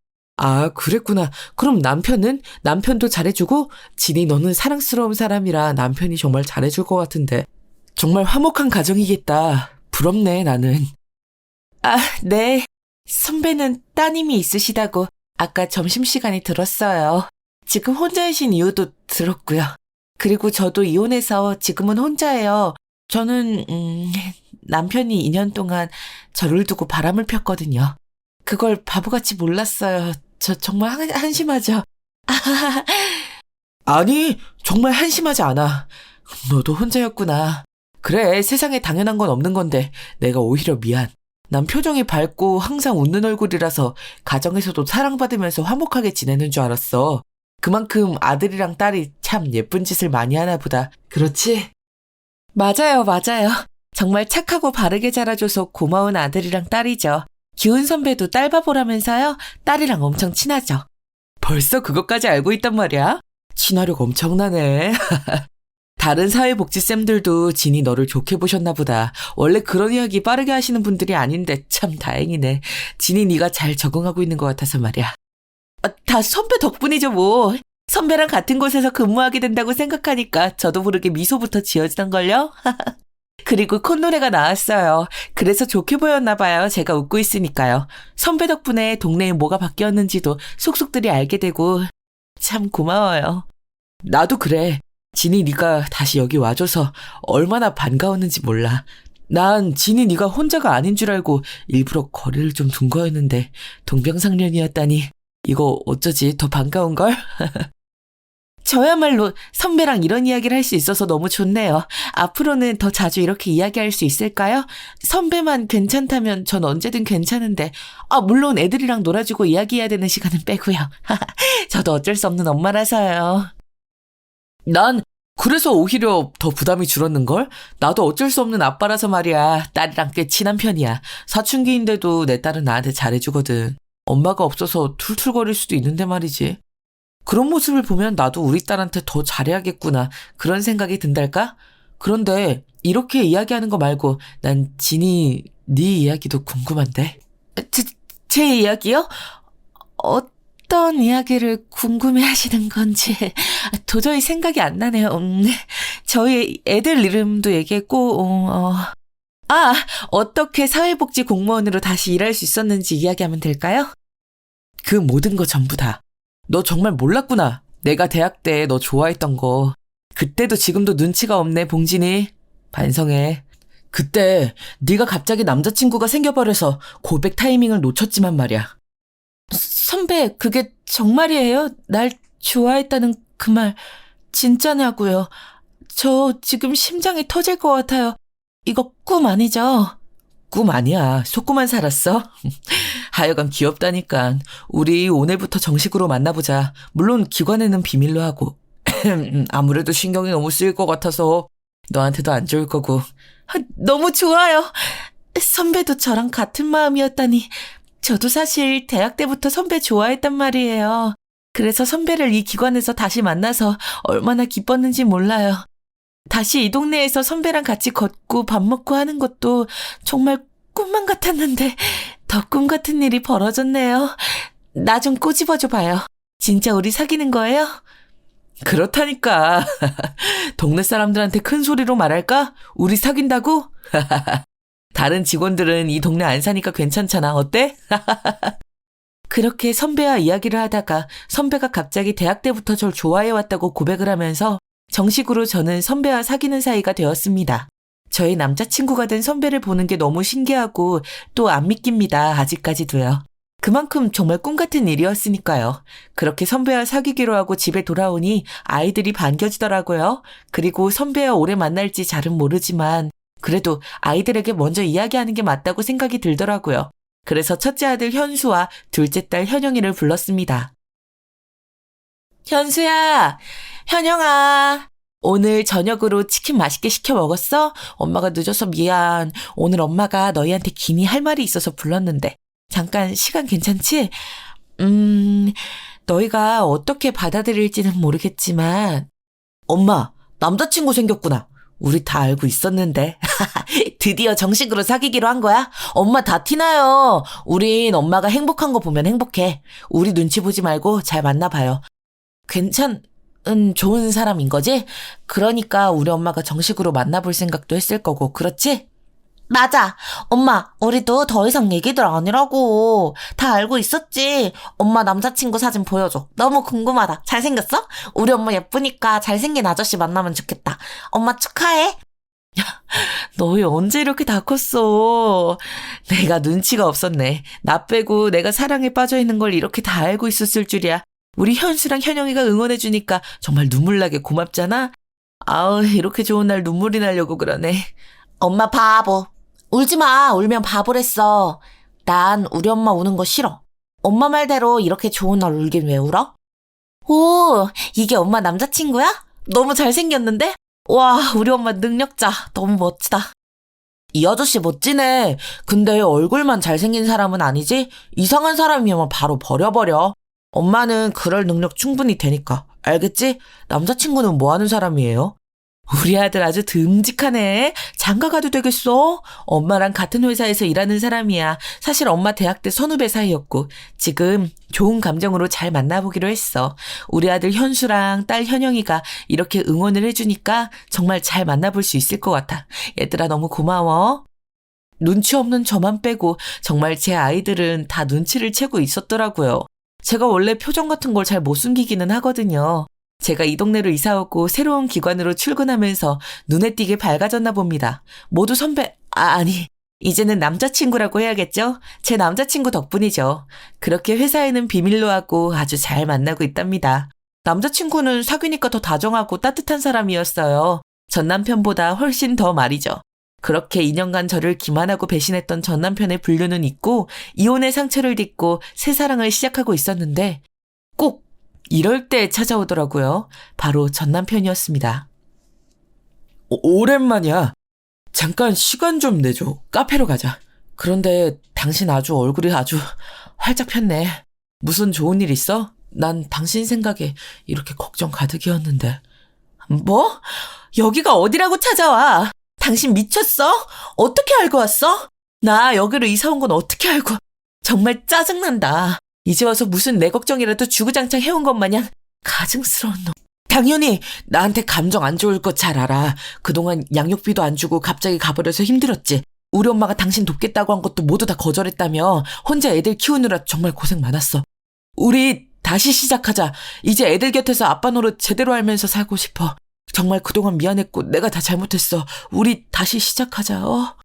그랬구나. 그럼 남편은? 남편도 잘해주고? 진이 너는 사랑스러운 사람이라 남편이 정말 잘해줄 것 같은데. 정말 화목한 가정이겠다. 부럽네, 나는. 네. 선배는 따님이 있으시다고 아까 점심시간에 들었어요. 지금 혼자이신 이유도 들었고요. 그리고 저도 이혼해서 지금은 혼자예요. 저는 남편이 2년 동안 저를 두고 바람을 폈거든요. 그걸 바보같이 몰랐어요. 저 정말 한심하죠? 아니, 정말 한심하지 않아. 너도 혼자였구나. 그래, 세상에 당연한 건 없는 건데 내가 오히려 미안. 난 표정이 밝고 항상 웃는 얼굴이라서 가정에서도 사랑받으면서 화목하게 지내는 줄 알았어. 그만큼 아들이랑 딸이 참 예쁜 짓을 많이 하나 보다. 그렇지? 맞아요. 정말 착하고 바르게 자라줘서 고마운 아들이랑 딸이죠. 기훈 선배도 딸 바보라면서요? 딸이랑 엄청 친하죠. 벌써 그것까지 알고 있단 말이야? 친화력 엄청나네. 다른 사회복지쌤들도 진이 너를 좋게 보셨나 보다. 원래 그런 이야기 빠르게 하시는 분들이 아닌데 참 다행이네. 진이 네가 잘 적응하고 있는 것 같아서 말이야. 다 선배 덕분이죠 뭐. 선배랑 같은 곳에서 근무하게 된다고 생각하니까 저도 모르게 미소부터 지어지던걸요. 그리고 콧노래가 나왔어요. 그래서 좋게 보였나 봐요. 제가 웃고 있으니까요. 선배 덕분에 동네에 뭐가 바뀌었는지도 속속들이 알게 되고 참 고마워요. 나도 그래. 진이 네가 다시 여기 와줘서 얼마나 반가웠는지 몰라. 난 진이 네가 혼자가 아닌 줄 알고 일부러 거리를 좀 둔 거였는데 동병상련이었다니 이거 어쩌지 더 반가운걸? 저야말로 선배랑 이런 이야기를 할 수 있어서 너무 좋네요. 앞으로는 더 자주 이렇게 이야기할 수 있을까요? 선배만 괜찮다면 전 언제든 괜찮은데 물론 애들이랑 놀아주고 이야기해야 되는 시간은 빼고요. 저도 어쩔 수 없는 엄마라서요. 난 그래서 오히려 더 부담이 줄었는걸? 나도 어쩔 수 없는 아빠라서 말이야. 딸이랑 꽤 친한 편이야. 사춘기인데도 내 딸은 나한테 잘해주거든. 엄마가 없어서 툴툴거릴 수도 있는데 말이지. 그런 모습을 보면 나도 우리 딸한테 더 잘해야겠구나. 그런 생각이 든달까? 그런데 이렇게 이야기하는 거 말고 난 진이 네 이야기도 궁금한데. 제 이야기요? 어떤 이야기를 궁금해하시는 건지 도저히 생각이 안 나네요. 저희 애들 이름도 얘기했고 어떻게 사회복지 공무원으로 다시 일할 수 있었는지 이야기하면 될까요? 그 모든 거 전부 다. 너 정말 몰랐구나. 내가 대학 때 너 좋아했던 거. 그때도 지금도 눈치가 없네, 봉진이. 반성해. 그때 네가 갑자기 남자친구가 생겨버려서 고백 타이밍을 놓쳤지만 말이야. 선배, 그게 정말이에요? 날 좋아했다는 그 말 진짜냐고요? 저 지금 심장이 터질 것 같아요. 이거 꿈 아니죠? 꿈 아니야. 속고만 살았어. 하여간 귀엽다니까. 우리 오늘부터 정식으로 만나보자. 물론 기관에는 비밀로 하고. 아무래도 신경이 너무 쓰일 것 같아서 너한테도 안 좋을 거고. 너무 좋아요. 선배도 저랑 같은 마음이었다니. 저도 사실 대학 때부터 선배 좋아했단 말이에요. 그래서 선배를 이 기관에서 다시 만나서 얼마나 기뻤는지 몰라요. 다시 이 동네에서 선배랑 같이 걷고 밥 먹고 하는 것도 정말 꿈만 같았는데 더 꿈 같은 일이 벌어졌네요. 나 좀 꼬집어줘 봐요. 진짜 우리 사귀는 거예요? 그렇다니까. 동네 사람들한테 큰 소리로 말할까? 우리 사귄다고? 다른 직원들은 이 동네 안 사니까 괜찮잖아. 어때? 그렇게 선배와 이야기를 하다가 선배가 갑자기 대학 때부터 절 좋아해왔다고 고백을 하면서 정식으로 저는 선배와 사귀는 사이가 되었습니다. 저의 남자친구가 된 선배를 보는 게 너무 신기하고 또 안 믿깁니다. 아직까지도요. 그만큼 정말 꿈같은 일이었으니까요. 그렇게 선배와 사귀기로 하고 집에 돌아오니 아이들이 반겨지더라고요. 그리고 선배와 오래 만날지 잘은 모르지만 그래도 아이들에게 먼저 이야기하는 게 맞다고 생각이 들더라고요. 그래서 첫째 아들 현수와 둘째 딸 현영이를 불렀습니다. 현수야, 현영아, 오늘 저녁으로 치킨 맛있게 시켜 먹었어? 엄마가 늦어서 미안. 오늘 엄마가 너희한테 긴히 할 말이 있어서 불렀는데. 잠깐 시간 괜찮지? 너희가 어떻게 받아들일지는 모르겠지만. 엄마, 남자친구 생겼구나. 우리 다 알고 있었는데. 드디어 정식으로 사귀기로 한 거야? 엄마 다 티나요. 우린 엄마가 행복한 거 보면 행복해. 우리 눈치 보지 말고 잘 만나봐요. 좋은 사람인 거지? 그러니까 우리 엄마가 정식으로 만나볼 생각도 했을 거고, 그렇지? 맞아. 엄마, 우리도 더 이상 얘기들 아니라고. 다 알고 있었지. 엄마 남자친구 사진 보여줘. 너무 궁금하다. 잘생겼어? 우리 엄마 예쁘니까 잘생긴 아저씨 만나면 좋겠다. 엄마 축하해. 너희 언제 이렇게 다 컸어? 내가 눈치가 없었네. 나 빼고 내가 사랑에 빠져있는 걸 이렇게 다 알고 있었을 줄이야. 우리 현수랑 현영이가 응원해주니까 정말 눈물 나게 고맙잖아? 아우, 이렇게 좋은 날 눈물이 나려고 그러네. 엄마 바보. 울지 마. 울면 바보랬어. 난 우리 엄마 우는 거 싫어. 엄마 말대로 이렇게 좋은 날 울긴 왜 울어? 오, 이게 엄마 남자친구야? 너무 잘생겼는데? 와, 우리 엄마 능력자. 너무 멋지다. 이 아저씨 멋지네. 근데 얼굴만 잘생긴 사람은 아니지? 이상한 사람이면 바로 버려버려. 엄마는 그럴 능력 충분히 되니까. 알겠지? 남자친구는 뭐 하는 사람이에요? 우리 아들 아주 듬직하네. 장가 가도 되겠어? 엄마랑 같은 회사에서 일하는 사람이야. 사실 엄마 대학 때 선후배 사이였고 지금 좋은 감정으로 잘 만나보기로 했어. 우리 아들 현수랑 딸 현영이가 이렇게 응원을 해주니까 정말 잘 만나볼 수 있을 것 같아. 얘들아 너무 고마워. 눈치 없는 저만 빼고 정말 제 아이들은 다 눈치를 채고 있었더라고요. 제가 원래 표정 같은 걸 잘 못 숨기기는 하거든요. 제가 이 동네로 이사 오고 새로운 기관으로 출근하면서 눈에 띄게 밝아졌나 봅니다. 모두 선배, 아니, 이제는 남자친구라고 해야겠죠? 제 남자친구 덕분이죠. 그렇게 회사에는 비밀로 하고 아주 잘 만나고 있답니다. 남자친구는 사귀니까 더 다정하고 따뜻한 사람이었어요. 전 남편보다 훨씬 더 말이죠. 그렇게 2년간 저를 기만하고 배신했던 전 남편의 분류는 있고 이혼의 상처를 딛고 새 사랑을 시작하고 있었는데 꼭 이럴 때 찾아오더라고요. 바로 전 남편이었습니다. 오랜만이야. 잠깐 시간 좀 내줘. 카페로 가자. 그런데 당신 아주 얼굴이 아주 활짝 폈네. 무슨 좋은 일 있어? 난 당신 생각에 이렇게 걱정 가득이었는데. 뭐? 여기가 어디라고 찾아와? 당신 미쳤어? 어떻게 알고 왔어? 나 여기로 이사 온 건 어떻게 알고. 정말 짜증난다. 이제 와서 무슨 내 걱정이라도 주구장창 해온 것 마냥 가증스러운 놈. 당연히 나한테 감정 안 좋을 것 잘 알아. 그동안 양육비도 안 주고 갑자기 가버려서 힘들었지. 우리 엄마가 당신 돕겠다고 한 것도 모두 다 거절했다며. 혼자 애들 키우느라 정말 고생 많았어. 우리 다시 시작하자. 이제 애들 곁에서 아빠 노릇 제대로 알면서 살고 싶어. 정말 그동안 미안했고 내가 다 잘못했어. 우리 다시 시작하자.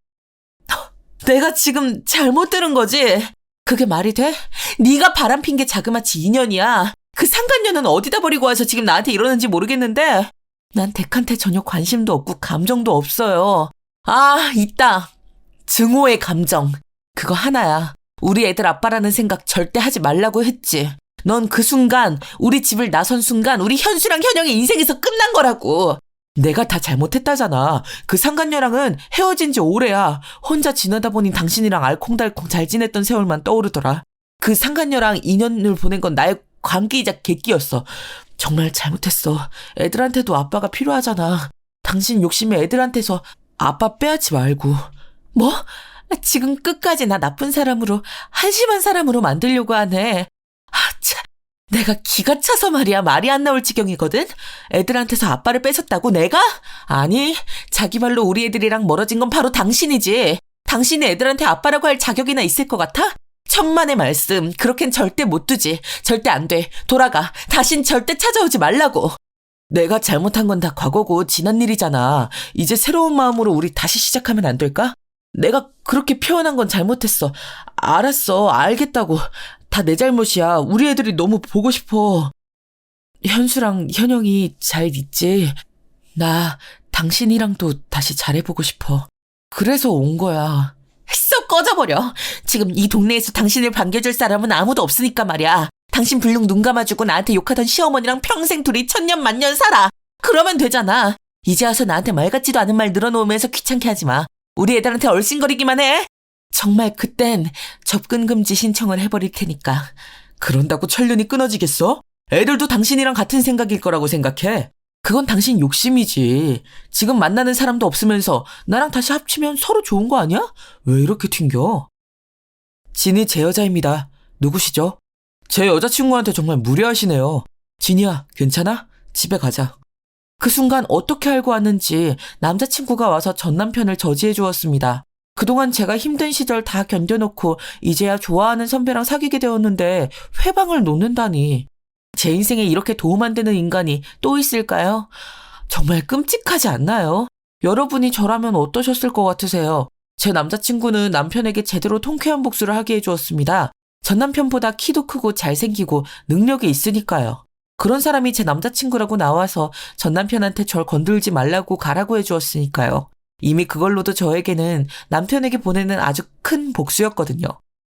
내가 지금 잘못 들은 거지? 그게 말이 돼? 네가 바람핀 게 자그마치 2년이야. 그 상간녀는 어디다 버리고 와서 지금 나한테 이러는지 모르겠는데 난 덱한테 전혀 관심도 없고 감정도 없어요. 아, 있다. 증오의 감정. 그거 하나야. 우리 애들 아빠라는 생각 절대 하지 말라고 했지. 넌 그 순간, 우리 집을 나선 순간 우리 현수랑 현영의 인생에서 끝난 거라고. 내가 다 잘못했다잖아. 그 상간녀랑은 헤어진 지 오래야. 혼자 지내다 보니 당신이랑 알콩달콩 잘 지냈던 세월만 떠오르더라. 그 상간녀랑 인연을 보낸 건 나의 관계이자 객기였어. 정말 잘못했어. 애들한테도 아빠가 필요하잖아. 당신 욕심에 애들한테서 아빠 빼앗지 말고. 뭐? 지금 끝까지 나 나쁜 사람으로, 한심한 사람으로 만들려고 하네. 참. 내가 기가 차서 말이야. 말이 안 나올 지경이거든. 애들한테서 아빠를 뺏었다고 내가? 아니, 자기 말로 우리 애들이랑 멀어진 건 바로 당신이지. 당신이 애들한테 아빠라고 할 자격이나 있을 것 같아? 천만의 말씀. 그렇겐 절대 못 두지. 절대 안 돼. 돌아가. 다신 절대 찾아오지 말라고. 내가 잘못한 건 다 과거고 지난 일이잖아. 이제 새로운 마음으로 우리 다시 시작하면 안 될까? 내가 그렇게 표현한 건 잘못했어. 알았어. 알겠다고. 다 내 잘못이야. 우리 애들이 너무 보고 싶어. 현수랑 현영이 잘 있지? 나 당신이랑도 다시 잘해보고 싶어. 그래서 온 거야. 썩 꺼져버려. 지금 이 동네에서 당신을 반겨줄 사람은 아무도 없으니까 말이야. 당신 불능 눈 감아주고 나한테 욕하던 시어머니랑 평생 둘이 천년만년 살아. 그러면 되잖아. 이제 와서 나한테 말 같지도 않은 말 늘어놓으면서 귀찮게 하지 마. 우리 애들한테 얼씬거리기만 해. 정말 그땐 접근 금지 신청을 해버릴 테니까. 그런다고 천륜이 끊어지겠어? 애들도 당신이랑 같은 생각일 거라고 생각해. 그건 당신 욕심이지. 지금 만나는 사람도 없으면서 나랑 다시 합치면 서로 좋은 거 아니야? 왜 이렇게 튕겨? 진이 제 여자입니다. 누구시죠? 제 여자친구한테 정말 무례하시네요. 진이야, 괜찮아? 집에 가자. 그 순간 어떻게 알고 왔는지 남자친구가 와서 전 남편을 저지해 주었습니다. 그동안 제가 힘든 시절 다 견뎌놓고 이제야 좋아하는 선배랑 사귀게 되었는데 회방을 놓는다니. 제 인생에 이렇게 도움 안 되는 인간이 또 있을까요? 정말 끔찍하지 않나요? 여러분이 저라면 어떠셨을 것 같으세요? 제 남자친구는 남편에게 제대로 통쾌한 복수를 하게 해주었습니다. 전 남편보다 키도 크고 잘생기고 능력이 있으니까요. 그런 사람이 제 남자친구라고 나와서 전 남편한테 절 건들지 말라고 가라고 해주었으니까요. 이미 그걸로도 저에게는 남편에게 보내는 아주 큰 복수였거든요.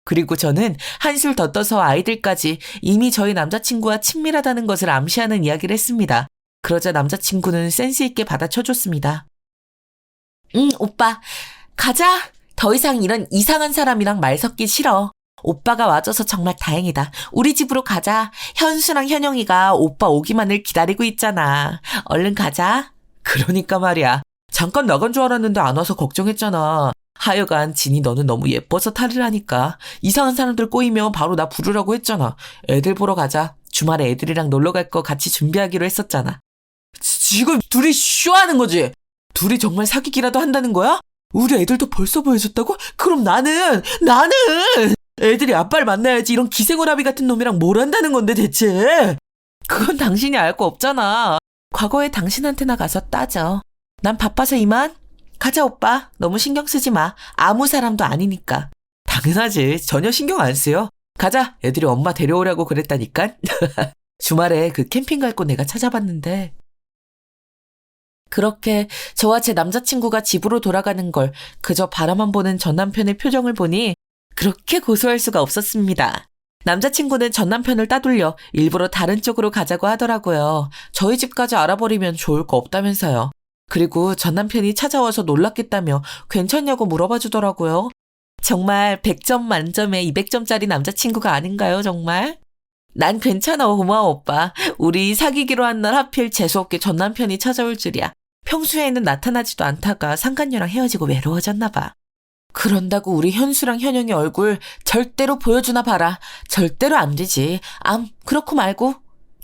그리고 저는 한술 더 떠서 아이들까지 이미 저희 남자친구와 친밀하다는 것을 암시하는 이야기를 했습니다. 그러자 남자친구는 센스 있게 받아쳐줬습니다. 오빠, 가자. 더 이상 이런 이상한 사람이랑 말 섞기 싫어. 오빠가 와줘서 정말 다행이다. 우리 집으로 가자. 현수랑 현영이가 오빠 오기만을 기다리고 있잖아. 얼른 가자. 그러니까 말이야. 잠깐 나간 줄 알았는데 안 와서 걱정했잖아. 하여간 진이 너는 너무 예뻐서 탈을 하니까 이상한 사람들 꼬이면 바로 나 부르라고 했잖아. 애들 보러 가자. 주말에 애들이랑 놀러 갈 거 같이 준비하기로 했었잖아. 지금 둘이 쇼하는 거지? 둘이 정말 사귀기라도 한다는 거야? 우리 애들도 벌써 보여줬다고? 그럼 나는 애들이 아빠를 만나야지 이런 기생오라비 같은 놈이랑 뭘 한다는 건데 대체? 그건 당신이 알 거 없잖아. 과거에 당신한테나 가서 따져. 난 바빠서 이만. 가자 오빠. 너무 신경 쓰지 마. 아무 사람도 아니니까. 당연하지. 전혀 신경 안 쓰여. 가자. 애들이 엄마 데려오라고 그랬다니까. 주말에 그 캠핑 갈 곳 내가 찾아봤는데. 그렇게 저와 제 남자친구가 집으로 돌아가는 걸 그저 바라만 보는 전 남편의 표정을 보니 그렇게 고소할 수가 없었습니다. 남자친구는 전 남편을 따돌려 일부러 다른 쪽으로 가자고 하더라고요. 저희 집까지 알아버리면 좋을 거 없다면서요. 그리고 전 남편이 찾아와서 놀랐겠다며 괜찮냐고 물어봐 주더라고요. 정말 100점 만점에 200점짜리 남자친구가 아닌가요, 정말? 난 괜찮아, 고마워, 오빠. 우리 사귀기로 한 날 하필 재수없게 전 남편이 찾아올 줄이야. 평소에는 나타나지도 않다가 상간녀랑 헤어지고 외로워졌나 봐. 그런다고 우리 현수랑 현영이 얼굴 절대로 보여주나 봐라. 절대로 안 되지. 그렇고 말고.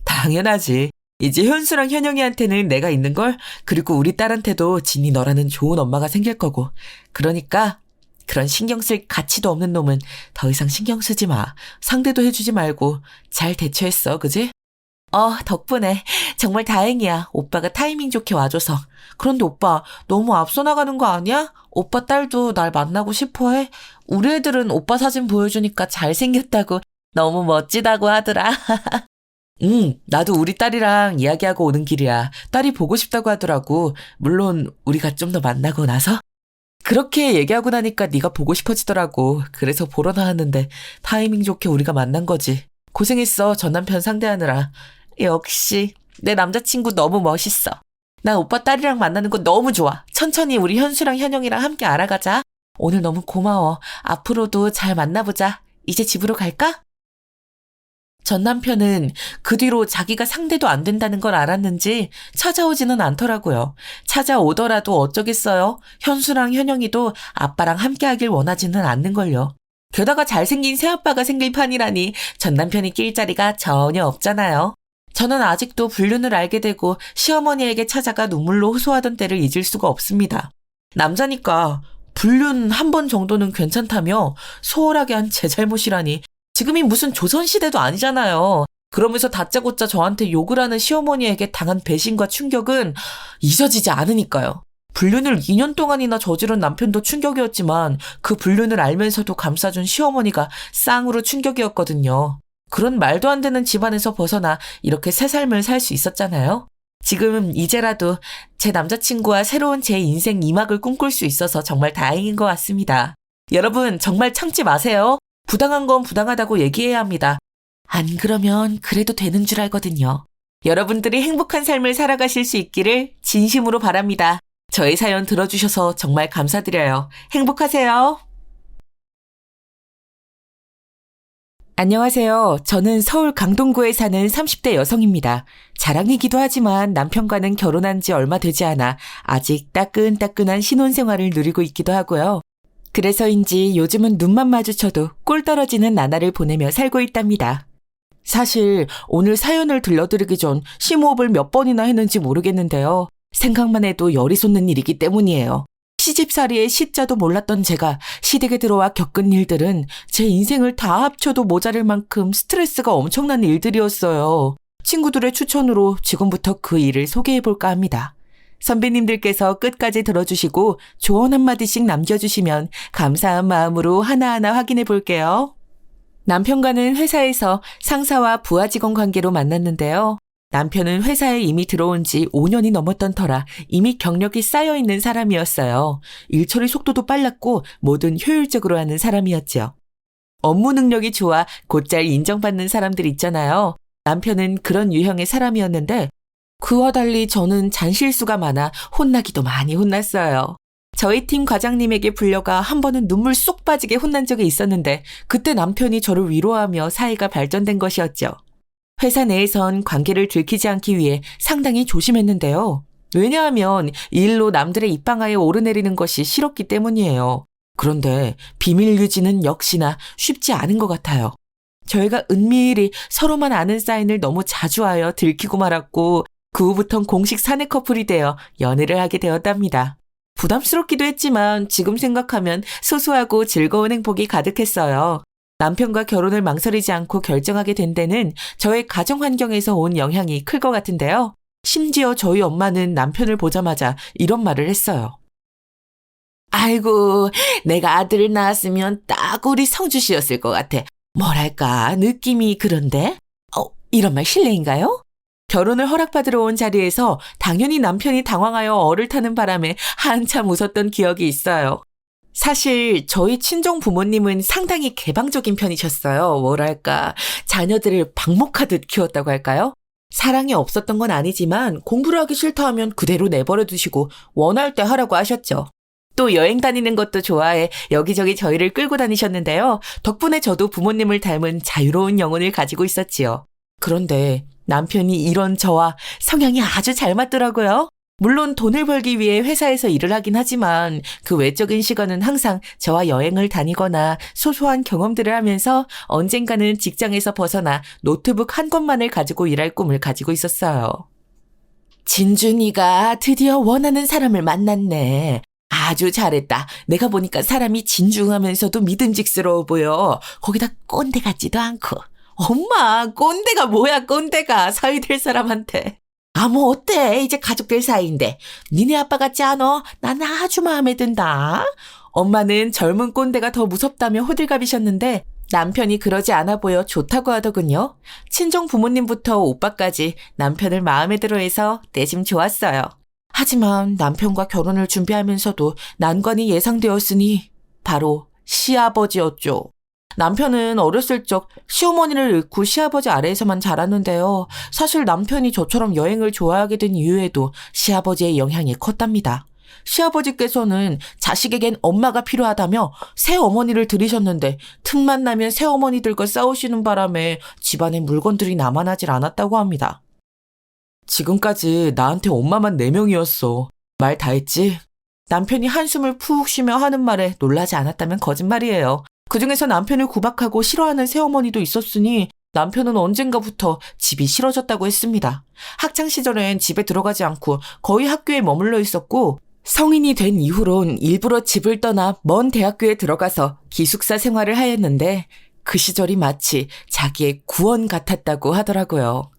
당연하지. 이제 현수랑 현영이한테는 내가 있는 걸. 그리고 우리 딸한테도 진이 너라는 좋은 엄마가 생길 거고. 그러니까 그런 신경 쓸 가치도 없는 놈은 더 이상 신경 쓰지 마. 상대도 해주지 말고 잘 대처했어, 그지? 덕분에 정말 다행이야. 오빠가 타이밍 좋게 와줘서. 그런데 오빠 너무 앞서 나가는 거 아니야? 오빠 딸도 날 만나고 싶어해? 우리 애들은 오빠 사진 보여주니까 잘생겼다고 너무 멋지다고 하더라. 나도 우리 딸이랑 이야기하고 오는 길이야. 딸이 보고 싶다고 하더라고. 물론 우리가 좀 더 만나고 나서. 그렇게 얘기하고 나니까 네가 보고 싶어지더라고. 그래서 보러 나왔는데 타이밍 좋게 우리가 만난 거지. 고생했어, 전 남편 상대하느라. 역시 내 남자친구 너무 멋있어. 난 오빠 딸이랑 만나는 거 너무 좋아. 천천히 우리 현수랑 현영이랑 함께 알아가자. 오늘 너무 고마워. 앞으로도 잘 만나보자. 이제 집으로 갈까? 전 남편은 그 뒤로 자기가 상대도 안 된다는 걸 알았는지 찾아오지는 않더라고요. 찾아오더라도 어쩌겠어요. 현수랑 현영이도 아빠랑 함께하길 원하지는 않는걸요. 게다가 잘생긴 새아빠가 생길 판이라니 전 남편이 낄 자리가 전혀 없잖아요. 저는 아직도 불륜을 알게 되고 시어머니에게 찾아가 눈물로 호소하던 때를 잊을 수가 없습니다. 남자니까 불륜 한 번 정도는 괜찮다며 소홀하게 한 제 잘못이라니. 지금이 무슨 조선시대도 아니잖아요. 그러면서 다짜고짜 저한테 욕을 하는 시어머니에게 당한 배신과 충격은 잊어지지 않으니까요. 불륜을 2년 동안이나 저지른 남편도 충격이었지만 그 불륜을 알면서도 감싸준 시어머니가 쌍으로 충격이었거든요. 그런 말도 안 되는 집안에서 벗어나 이렇게 새 삶을 살 수 있었잖아요. 지금 이제라도 제 남자친구와 새로운 제 인생 2막을 꿈꿀 수 있어서 정말 다행인 것 같습니다. 여러분 정말 참지 마세요. 부당한 건 부당하다고 얘기해야 합니다. 안 그러면 그래도 되는 줄 알거든요. 여러분들이 행복한 삶을 살아가실 수 있기를 진심으로 바랍니다. 저의 사연 들어주셔서 정말 감사드려요. 행복하세요. 안녕하세요. 저는 서울 강동구에 사는 30대 여성입니다. 자랑이기도 하지만 남편과는 결혼한 지 얼마 되지 않아 아직 따끈따끈한 신혼생활을 누리고 있기도 하고요. 그래서인지 요즘은 눈만 마주쳐도 꿀 떨어지는 나날을 보내며 살고 있답니다. 사실 오늘 사연을 들려드리기 전 심호흡을 몇 번이나 했는지 모르겠는데요. 생각만 해도 열이 솟는 일이기 때문이에요. 시집살이의 시자도 몰랐던 제가 시댁에 들어와 겪은 일들은 제 인생을 다 합쳐도 모자랄 만큼 스트레스가 엄청난 일들이었어요. 친구들의 추천으로 지금부터 그 일을 소개해볼까 합니다. 선배님들께서 끝까지 들어주시고 조언 한마디씩 남겨주시면 감사한 마음으로 하나하나 확인해 볼게요. 남편과는 회사에서 상사와 부하 직원 관계로 만났는데요. 남편은 회사에 이미 들어온 지 5년이 넘었던 터라 이미 경력이 쌓여있는 사람이었어요. 일 처리 속도도 빨랐고 뭐든 효율적으로 하는 사람이었죠. 업무 능력이 좋아 곧잘 인정받는 사람들 있잖아요. 남편은 그런 유형의 사람이었는데 그와 달리 저는 잔실수가 많아 혼나기도 많이 혼났어요. 저희 팀 과장님에게 불려가 한 번은 눈물 쏙 빠지게 혼난 적이 있었는데 그때 남편이 저를 위로하며 사이가 발전된 것이었죠. 회사 내에선 관계를 들키지 않기 위해 상당히 조심했는데요. 왜냐하면 이 일로 남들의 입방아에 오르내리는 것이 싫었기 때문이에요. 그런데 비밀 유지는 역시나 쉽지 않은 것 같아요. 저희가 은밀히 서로만 아는 사인을 너무 자주 하여 들키고 말았고 그 후부턴 공식 사내 커플이 되어 연애를 하게 되었답니다. 부담스럽기도 했지만 지금 생각하면 소소하고 즐거운 행복이 가득했어요. 남편과 결혼을 망설이지 않고 결정하게 된 데는 저의 가정 환경에서 온 영향이 클 것 같은데요. 심지어 저희 엄마는 남편을 보자마자 이런 말을 했어요. 아이고, 내가 아들을 낳았으면 딱 우리 성주 씨였을 것 같아. 뭐랄까, 느낌이 그런데? 이런 말 실례인가요? 결혼을 허락받으러 온 자리에서 당연히 남편이 당황하여 얼을 타는 바람에 한참 웃었던 기억이 있어요. 사실 저희 친정 부모님은 상당히 개방적인 편이셨어요. 뭐랄까, 자녀들을 방목하듯 키웠다고 할까요? 사랑이 없었던 건 아니지만 공부를 하기 싫다 하면 그대로 내버려 두시고 원할 때 하라고 하셨죠. 또 여행 다니는 것도 좋아해 여기저기 저희를 끌고 다니셨는데요. 덕분에 저도 부모님을 닮은 자유로운 영혼을 가지고 있었지요. 그런데 남편이 이런 저와 성향이 아주 잘 맞더라고요. 물론 돈을 벌기 위해 회사에서 일을 하긴 하지만 그 외적인 시간은 항상 저와 여행을 다니거나 소소한 경험들을 하면서 언젠가는 직장에서 벗어나 노트북 한 권만을 가지고 일할 꿈을 가지고 있었어요. 진준이가 드디어 원하는 사람을 만났네. 아주 잘했다. 내가 보니까 사람이 진중하면서도 믿음직스러워 보여. 거기다 꼰대 같지도 않고. 엄마, 꼰대가 뭐야, 꼰대가. 사위 될 사람한테. 뭐 어때? 이제 가족들 사이인데. 니네 아빠 같지 않아? 난 아주 마음에 든다. 엄마는 젊은 꼰대가 더 무섭다며 호들갑이셨는데 남편이 그러지 않아 보여 좋다고 하더군요. 친정 부모님부터 오빠까지 남편을 마음에 들어해서 내심 좋았어요. 하지만 남편과 결혼을 준비하면서도 난관이 예상되었으니 바로 시아버지였죠. 남편은 어렸을 적 시어머니를 잃고 시아버지 아래에서만 자랐는데요. 사실 남편이 저처럼 여행을 좋아하게 된 이유에도 시아버지의 영향이 컸답니다. 시아버지께서는 자식에겐 엄마가 필요하다며 새어머니를 들이셨는데 틈만 나면 새어머니들과 싸우시는 바람에 집안에 물건들이 남아나질 않았다고 합니다. 지금까지 나한테 엄마만 4명이었어. 말 다 했지? 남편이 한숨을 푹 쉬며 하는 말에 놀라지 않았다면 거짓말이에요. 그중에서 남편을 구박하고 싫어하는 새어머니도 있었으니 남편은 언젠가부터 집이 싫어졌다고 했습니다. 학창시절엔 집에 들어가지 않고 거의 학교에 머물러 있었고 성인이 된 이후론 일부러 집을 떠나 먼 대학교에 들어가서 기숙사 생활을 하였는데 그 시절이 마치 자기의 구원 같았다고 하더라고요.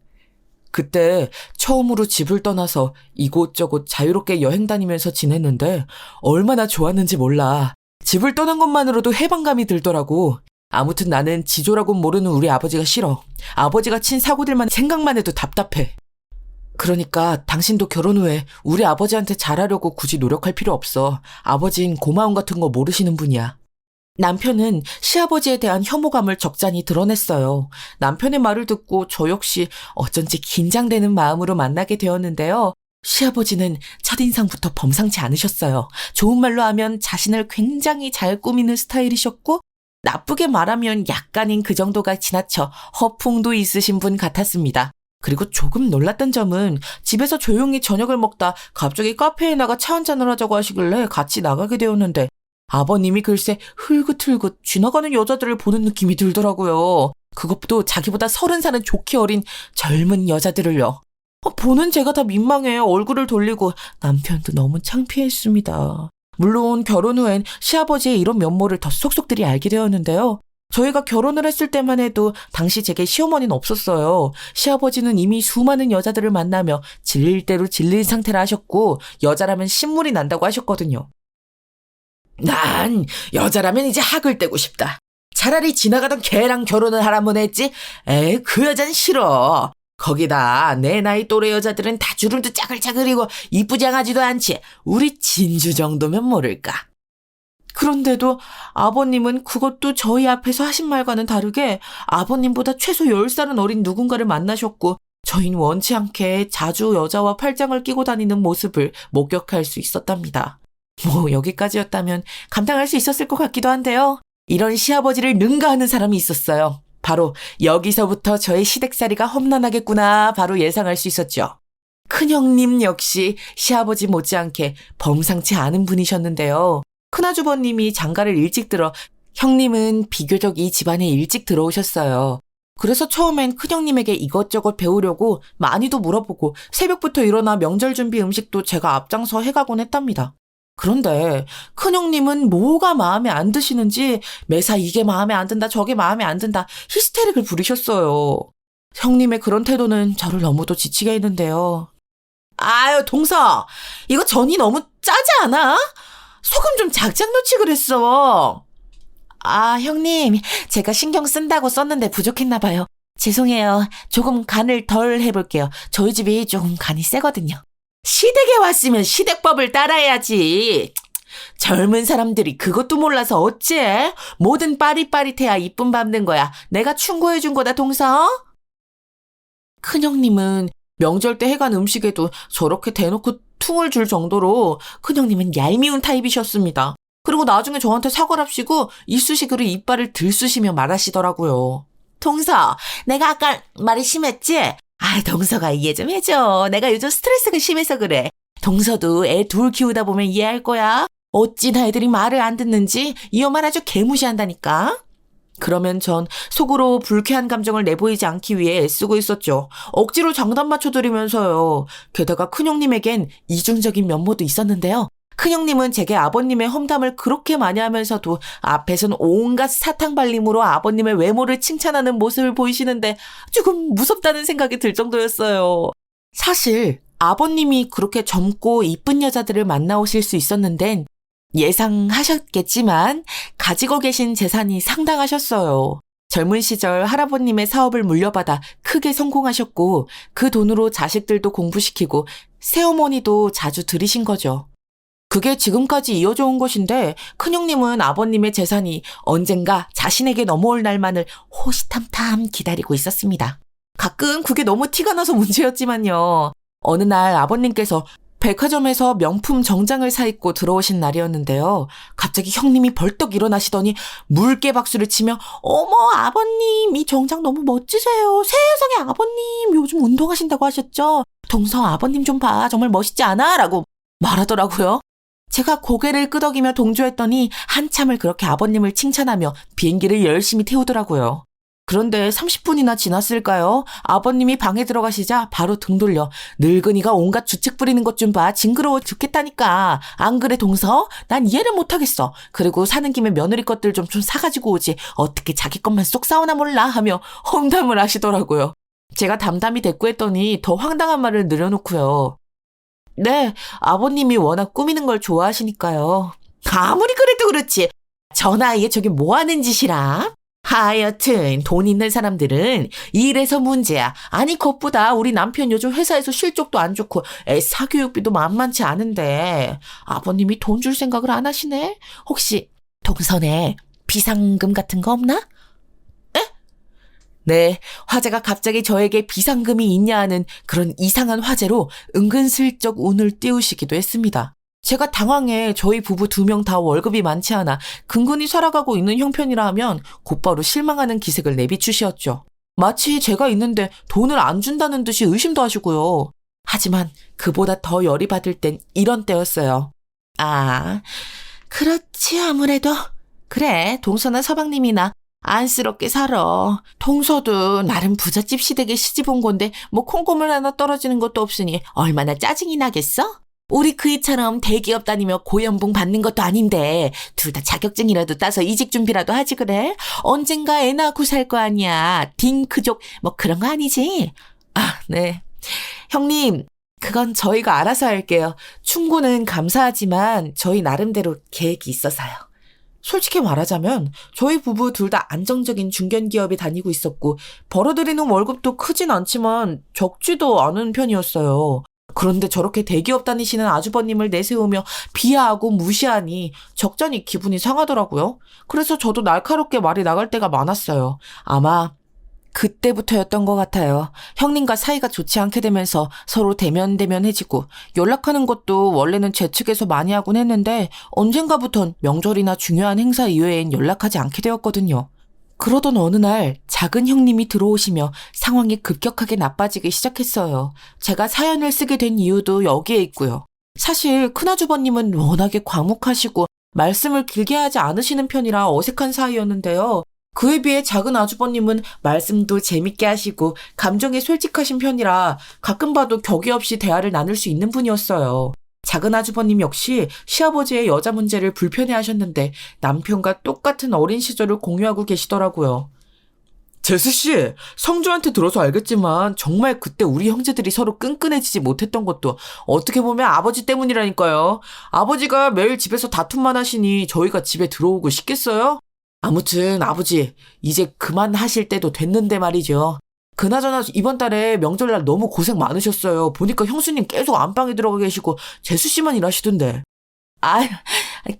그때 처음으로 집을 떠나서 이곳저곳 자유롭게 여행 다니면서 지냈는데 얼마나 좋았는지 몰라. 집을 떠난 것만으로도 해방감이 들더라고. 아무튼 나는 지조라곤 모르는 우리 아버지가 싫어. 아버지가 친 사고들만 생각만 해도 답답해. 그러니까 당신도 결혼 후에 우리 아버지한테 잘하려고 굳이 노력할 필요 없어. 아버진 고마움 같은 거 모르시는 분이야. 남편은 시아버지에 대한 혐오감을 적잖이 드러냈어요. 남편의 말을 듣고 저 역시 어쩐지 긴장되는 마음으로 만나게 되었는데요. 시아버지는 첫인상부터 범상치 않으셨어요. 좋은 말로 하면 자신을 굉장히 잘 꾸미는 스타일이셨고, 나쁘게 말하면 약간인 그 정도가 지나쳐 허풍도 있으신 분 같았습니다. 그리고 조금 놀랐던 점은 집에서 조용히 저녁을 먹다 갑자기 카페에 나가 차 한잔을 하자고 하시길래 같이 나가게 되었는데, 아버님이 글쎄 흘긋흘긋 지나가는 여자들을 보는 느낌이 들더라고요. 그것도 자기보다 30살은 좋게 어린 젊은 여자들을요. 보는 제가 다 민망해 얼굴을 돌리고 남편도 너무 창피했습니다. 물론 결혼 후엔 시아버지의 이런 면모를 더 속속들이 알게 되었는데요. 저희가 결혼을 했을 때만 해도 당시 제게 시어머니는 없었어요. 시아버지는 이미 수많은 여자들을 만나며 질릴 대로 질린 상태라 하셨고 여자라면 신물이 난다고 하셨거든요. 난 여자라면 이제 학을 떼고 싶다. 차라리 지나가던 걔랑 결혼을 하라면 했지. 에이, 그 여잔 싫어. 거기다 내 나이 또래 여자들은 다 주름도 짜글짜글이고 이쁘장하지도 않지. 우리 진주 정도면 모를까. 그런데도 아버님은 그것도 저희 앞에서 하신 말과는 다르게 아버님보다 최소 10살은 어린 누군가를 만나셨고 저희는 원치 않게 자주 여자와 팔짱을 끼고 다니는 모습을 목격할 수 있었답니다. 뭐 여기까지였다면 감당할 수 있었을 것 같기도 한데요. 이런 시아버지를 능가하는 사람이 있었어요. 바로 여기서부터 저의 시댁살이가 험난하겠구나 바로 예상할 수 있었죠. 큰형님 역시 시아버지 못지않게 범상치 않은 분이셨는데요. 큰아주버님이 장가를 일찍 들어 형님은 비교적 이 집안에 일찍 들어오셨어요. 그래서 처음엔 큰형님에게 이것저것 배우려고 많이도 물어보고 새벽부터 일어나 명절 준비 음식도 제가 앞장서 해가곤 했답니다. 그런데 큰형님은 뭐가 마음에 안 드시는지 매사 이게 마음에 안 든다 저게 마음에 안 든다 히스테릭을 부리셨어요. 형님의 그런 태도는 저를 너무도 지치게 했는데요. 아유 동서 이거 전이 너무 짜지 않아? 소금 좀 작작 넣지 그랬어. 아 형님 제가 신경 쓴다고 썼는데 부족했나 봐요. 죄송해요. 조금 간을 덜 해볼게요. 저희 집이 조금 간이 세거든요. 시댁에 왔으면 시댁법을 따라야지. 젊은 사람들이 그것도 몰라서 어째? 뭐든 빠릿빠릿해야 이쁨 받는 거야. 내가 충고해준 거다 동서. 큰형님은 명절 때 해간 음식에도 저렇게 대놓고 퉁을 줄 정도로 큰형님은 얄미운 타입이셨습니다. 그리고 나중에 저한테 사과랍시고 이쑤시개로 이빨을 들쑤시며 말하시더라고요. 동서, 내가 아까 말이 심했지? 아, 동서가 이해 좀 해줘. 내가 요즘 스트레스가 심해서 그래. 동서도 애 둘 키우다 보면 이해할 거야. 어찌나 애들이 말을 안 듣는지 이 엄마 아주 개무시한다니까. 그러면 전 속으로 불쾌한 감정을 내보이지 않기 위해 애쓰고 있었죠. 억지로 장단 맞춰드리면서요. 게다가 큰형님에겐 이중적인 면모도 있었는데요. 큰형님은 제게 아버님의 험담을 그렇게 많이 하면서도 앞에선 온갖 사탕발림으로 아버님의 외모를 칭찬하는 모습을 보이시는데 조금 무섭다는 생각이 들 정도였어요. 사실 아버님이 그렇게 젊고 이쁜 여자들을 만나오실 수 있었는 데는 예상하셨겠지만 가지고 계신 재산이 상당하셨어요. 젊은 시절 할아버님의 사업을 물려받아 크게 성공하셨고 그 돈으로 자식들도 공부시키고 새어머니도 자주 들이신 거죠. 그게 지금까지 이어져 온 것인데 큰형님은 아버님의 재산이 언젠가 자신에게 넘어올 날만을 호시탐탐 기다리고 있었습니다. 가끔 그게 너무 티가 나서 문제였지만요. 어느 날 아버님께서 백화점에서 명품 정장을 사입고 들어오신 날이었는데요. 갑자기 형님이 벌떡 일어나시더니 물개 박수를 치며 어머 아버님 이 정장 너무 멋지세요. 세상에 아버님 요즘 운동하신다고 하셨죠? 동서 아버님 좀 봐 정말 멋있지 않아? 라고 말하더라고요. 제가 고개를 끄덕이며 동조했더니 한참을 그렇게 아버님을 칭찬하며 비행기를 열심히 태우더라고요. 그런데 30분이나 지났을까요? 아버님이 방에 들어가시자 바로 등 돌려 늙은이가 온갖 주책 부리는 것 좀 봐. 징그러워 죽겠다니까. 안 그래 동서? 난 이해를 못하겠어. 그리고 사는 김에 며느리 것들 좀 사가지고 오지. 어떻게 자기 것만 쏙 싸우나 몰라 하며 험담을 하시더라고요. 제가 담담히 대꾸했더니 더 황당한 말을 늘여놓고요. 네, 아버님이 워낙 꾸미는 걸 좋아하시니까요. 아무리 그래도 그렇지. 저 나이에 저게 뭐 하는 짓이라? 하여튼 돈 있는 사람들은 일에서 문제야. 아니 그것보다 우리 남편 요즘 회사에서 실적도 안 좋고 애 사교육비도 만만치 않은데 아버님이 돈 줄 생각을 안 하시네? 혹시 동선에 비상금 같은 거 없나? 네, 화재가 갑자기 저에게 비상금이 있냐 하는 그런 이상한 화제로 은근슬쩍 운을 띄우시기도 했습니다. 제가 당황해 저희 부부 2명 다 월급이 많지 않아 근근히 살아가고 있는 형편이라 하면 곧바로 실망하는 기색을 내비추시었죠. 마치 제가 있는데 돈을 안 준다는 듯이 의심도 하시고요. 하지만 그보다 더 열이 받을 땐 이런 때였어요. 아, 그렇지 아무래도. 그래, 동서나 서방님이나 안쓰럽게 살아. 동서도 나름 부잣집 시댁에 시집 온 건데 뭐 콩고물 하나 떨어지는 것도 없으니 얼마나 짜증이 나겠어? 우리 그이처럼 대기업 다니며 고연봉 받는 것도 아닌데 둘 다 자격증이라도 따서 이직 준비라도 하지 그래? 언젠가 애 낳고 살 거 아니야. 딩크족 뭐 그런 거 아니지? 아, 네. 형님, 그건 저희가 알아서 할게요. 충고는 감사하지만 저희 나름대로 계획이 있어서요. 솔직히 말하자면 저희 부부 둘 다 안정적인 중견기업에 다니고 있었고 벌어들이는 월급도 크진 않지만 적지도 않은 편이었어요. 그런데 저렇게 대기업 다니시는 아주버님을 내세우며 비하하고 무시하니 적잖이 기분이 상하더라고요. 그래서 저도 날카롭게 말이 나갈 때가 많았어요. 아마 그때부터였던 것 같아요. 형님과 사이가 좋지 않게 되면서 서로 대면대면해지고 연락하는 것도 원래는 제 측에서 많이 하곤 했는데 언젠가부턴 명절이나 중요한 행사 이외엔 연락하지 않게 되었거든요. 그러던 어느 날 작은 형님이 들어오시며 상황이 급격하게 나빠지기 시작했어요. 제가 사연을 쓰게 된 이유도 여기에 있고요. 사실 큰아주버님은 워낙에 과묵하시고 말씀을 길게 하지 않으시는 편이라 어색한 사이였는데요. 그에 비해 작은 아주버님은 말씀도 재밌게 하시고 감정에 솔직하신 편이라 가끔 봐도 격의 없이 대화를 나눌 수 있는 분이었어요. 작은 아주버님 역시 시아버지의 여자 문제를 불편해하셨는데 남편과 똑같은 어린 시절을 공유하고 계시더라고요. 재수씨, 성주한테 들어서 알겠지만 정말 그때 우리 형제들이 서로 끈끈해지지 못했던 것도 어떻게 보면 아버지 때문이라니까요. 아버지가 매일 집에서 다툼만 하시니 저희가 집에 들어오고 싶겠어요? 아무튼 아버지, 이제 그만하실 때도 됐는데 말이죠. 그나저나 이번 달에 명절날 너무 고생 많으셨어요. 보니까 형수님 계속 안방에 들어가 계시고 재수씨만 일하시던데. 아,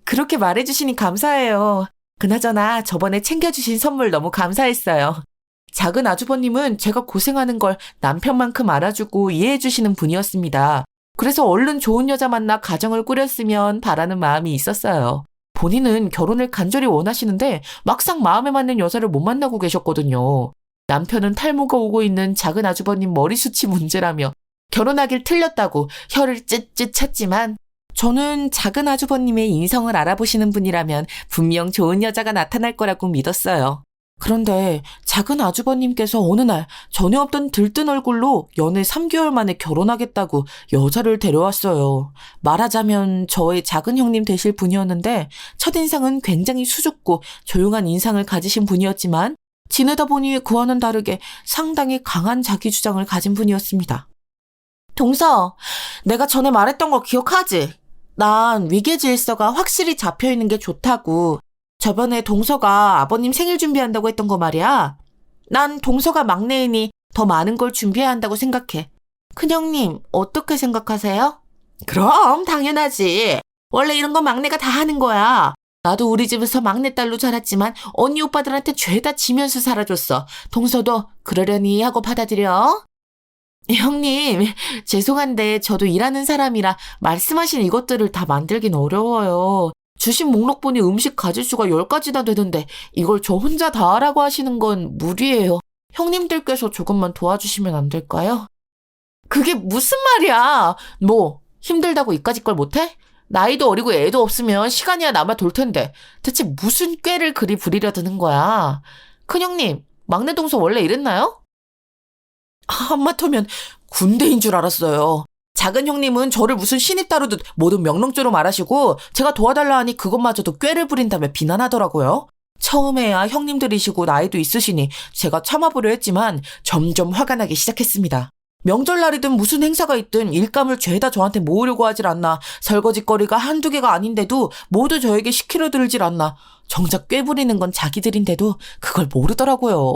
그렇게 말해주시니 감사해요. 그나저나 저번에 챙겨주신 선물 너무 감사했어요. 작은 아주버님은 제가 고생하는 걸 남편만큼 알아주고 이해해주시는 분이었습니다. 그래서 얼른 좋은 여자 만나 가정을 꾸렸으면 바라는 마음이 있었어요. 본인은 결혼을 간절히 원하시는데 막상 마음에 맞는 여자를 못 만나고 계셨거든요. 남편은 탈모가 오고 있는 작은 아주버님 머리숱이 문제라며 결혼하길 틀렸다고 혀를 찢찢 찼지만 저는 작은 아주버님의 인성을 알아보시는 분이라면 분명 좋은 여자가 나타날 거라고 믿었어요. 그런데 작은 아주버님께서 어느 날 전에 없던 들뜬 얼굴로 연애 3개월 만에 결혼하겠다고 여자를 데려왔어요. 말하자면 저의 작은 형님 되실 분이었는데 첫인상은 굉장히 수줍고 조용한 인상을 가지신 분이었지만 지내다 보니 그와는 다르게 상당히 강한 자기주장을 가진 분이었습니다. 동서, 내가 전에 말했던 거 기억하지? 난 위계질서가 확실히 잡혀있는 게 좋다고. 저번에 동서가 아버님 생일 준비한다고 했던 거 말이야. 난 동서가 막내이니 더 많은 걸 준비해야 한다고 생각해. 큰형님, 어떻게 생각하세요? 그럼 당연하지. 원래 이런 건 막내가 다 하는 거야. 나도 우리 집에서 막내딸로 자랐지만 언니 오빠들한테 죄다 지면서 살아줬어. 동서도 그러려니 하고 받아들여. 형님, 죄송한데 저도 일하는 사람이라 말씀하신 이것들을 다 만들긴 어려워요. 주신 목록 보니 음식 가짓수가 10가지나 되던데 이걸 저 혼자 다 하라고 하시는 건 무리예요. 형님들께서 조금만 도와주시면 안 될까요? 그게 무슨 말이야? 뭐 힘들다고 이까짓 걸 못해? 나이도 어리고 애도 없으면 시간이야 남아 돌 텐데 대체 무슨 꾀를 그리 부리려 드는 거야? 큰형님, 막내 동서 원래 이랬나요? 한마터면 군대인 줄 알았어요. 작은 형님은 저를 무슨 신입 다루듯 모든 명령조로 말하시고 제가 도와달라 하니 그것마저도 꾀를 부린다며 비난하더라고요. 처음에야 형님들이시고 나이도 있으시니 제가 참아보려 했지만 점점 화가 나기 시작했습니다. 명절날이든 무슨 행사가 있든 일감을 죄다 저한테 모으려고 하질 않나. 설거지거리가 한두 개가 아닌데도 모두 저에게 시키려 들질 않나. 정작 꾀부리는 건 자기들인데도 그걸 모르더라고요.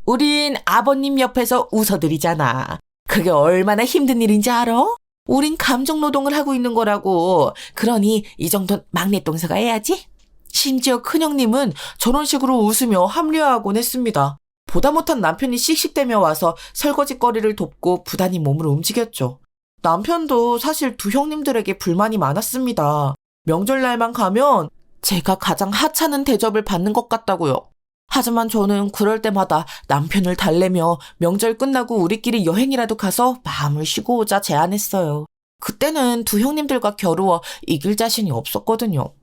우린 아버님 옆에서 웃어드리잖아. 그게 얼마나 힘든 일인지 알아? 우린 감정노동을 하고 있는 거라고. 그러니 이 정도는 막내 동서가 해야지. 심지어 큰형님은 저런 식으로 웃으며 합리화하곤 했습니다. 보다 못한 남편이 씩씩대며 와서 설거지거리를 돕고 부단히 몸을 움직였죠. 남편도 사실 두 형님들에게 불만이 많았습니다. 명절날만 가면 제가 가장 하찮은 대접을 받는 것 같다고요. 하지만 저는 그럴 때마다 남편을 달래며 명절 끝나고 우리끼리 여행이라도 가서 마음을 쉬고 오자 제안했어요. 그때는 두 형님들과 겨루어 이길 자신이 없었거든요.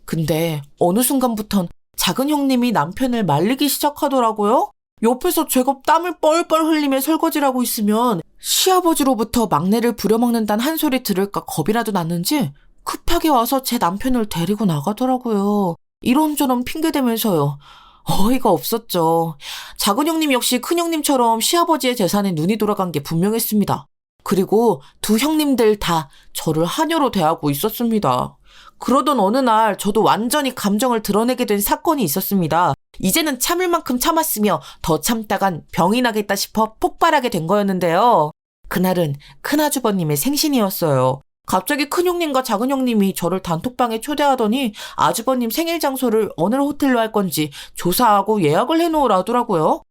근데 어느 순간부턴 작은 형님이 남편을 말리기 시작하더라고요. 옆에서 제가 땀을 뻘뻘 흘리며 설거지를 하고 있으면 시아버지로부터 막내를 부려먹는다는 한 소리 들을까 겁이라도 났는지 급하게 와서 제 남편을 데리고 나가더라고요. 이런저런 핑계대면서요. 어이가 없었죠. 작은 형님 역시 큰 형님처럼 시아버지의 재산에 눈이 돌아간 게 분명했습니다. 그리고 두 형님들 다 저를 하녀로 대하고 있었습니다. 그러던 어느 날 저도 완전히 감정을 드러내게 된 사건이 있었습니다. 이제는 참을 만큼 참았으며 더 참다간 병이 나겠다 싶어 폭발하게 된 거였는데요. 그날은 큰아주버님의 생신이었어요. 갑자기 큰형님과 작은형님이 저를 단톡방에 초대하더니 아주버님 생일 장소를 어느 호텔로 할 건지 조사하고 예약을 해놓으라 하더라고요.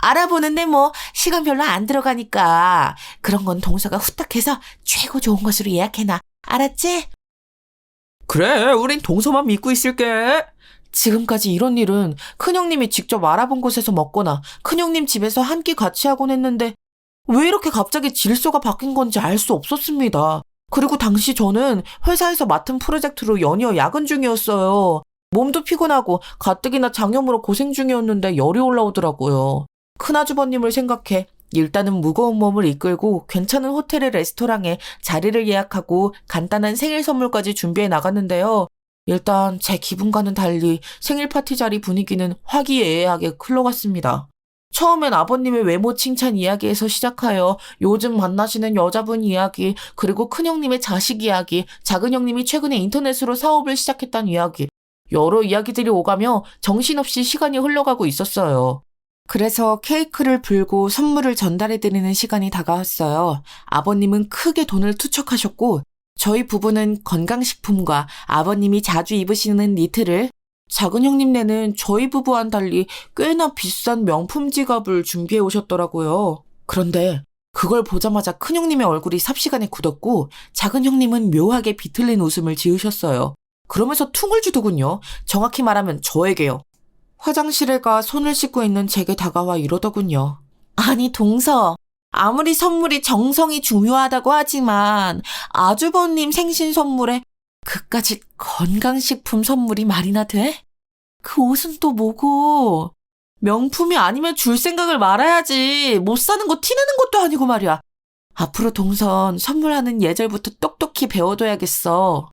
알아보는데 뭐 시간 별로 안 들어가니까 그런 건 동서가 후딱해서 최고 좋은 곳으로 예약해놔. 알았지? 그래, 우린 동서만 믿고 있을게. 지금까지 이런 일은 큰형님이 직접 알아본 곳에서 먹거나 큰형님 집에서 한 끼 같이 하곤 했는데 왜 이렇게 갑자기 질서가 바뀐 건지 알 수 없었습니다. 그리고 당시 저는 회사에서 맡은 프로젝트로 연이어 야근 중이었어요. 몸도 피곤하고 가뜩이나 장염으로 고생 중이었는데 열이 올라오더라고요. 큰아주버님을 생각해 일단은 무거운 몸을 이끌고 괜찮은 호텔의 레스토랑에 자리를 예약하고 간단한 생일 선물까지 준비해 나갔는데요. 일단 제 기분과는 달리 생일 파티 자리 분위기는 화기애애하게 흘러갔습니다. 처음엔 아버님의 외모 칭찬 이야기에서 시작하여 요즘 만나시는 여자분 이야기, 그리고 큰형님의 자식 이야기, 작은형님이 최근에 인터넷으로 사업을 시작했다는 이야기, 여러 이야기들이 오가며 정신없이 시간이 흘러가고 있었어요. 그래서 케이크를 불고 선물을 전달해드리는 시간이 다가왔어요. 아버님은 크게 돈을 투척하셨고 저희 부부는 건강식품과 아버님이 자주 입으시는 니트를, 작은 형님네는 저희 부부와는 달리 꽤나 비싼 명품 지갑을 준비해 오셨더라고요. 그런데 그걸 보자마자 큰 형님의 얼굴이 삽시간에 굳었고 작은 형님은 묘하게 비틀린 웃음을 지으셨어요. 그러면서 퉁을 주더군요. 정확히 말하면 저에게요. 화장실에 가 손을 씻고 있는 제게 다가와 이러더군요. 아니 동서, 아무리 선물이 정성이 중요하다고 하지만 아주버님 생신 선물에 그까짓 건강식품 선물이 말이나 돼? 그 옷은 또 뭐고? 명품이 아니면 줄 생각을 말아야지. 못 사는 거 티내는 것도 아니고 말이야. 앞으로 동선 선물하는 예절부터 똑똑히 배워둬야겠어.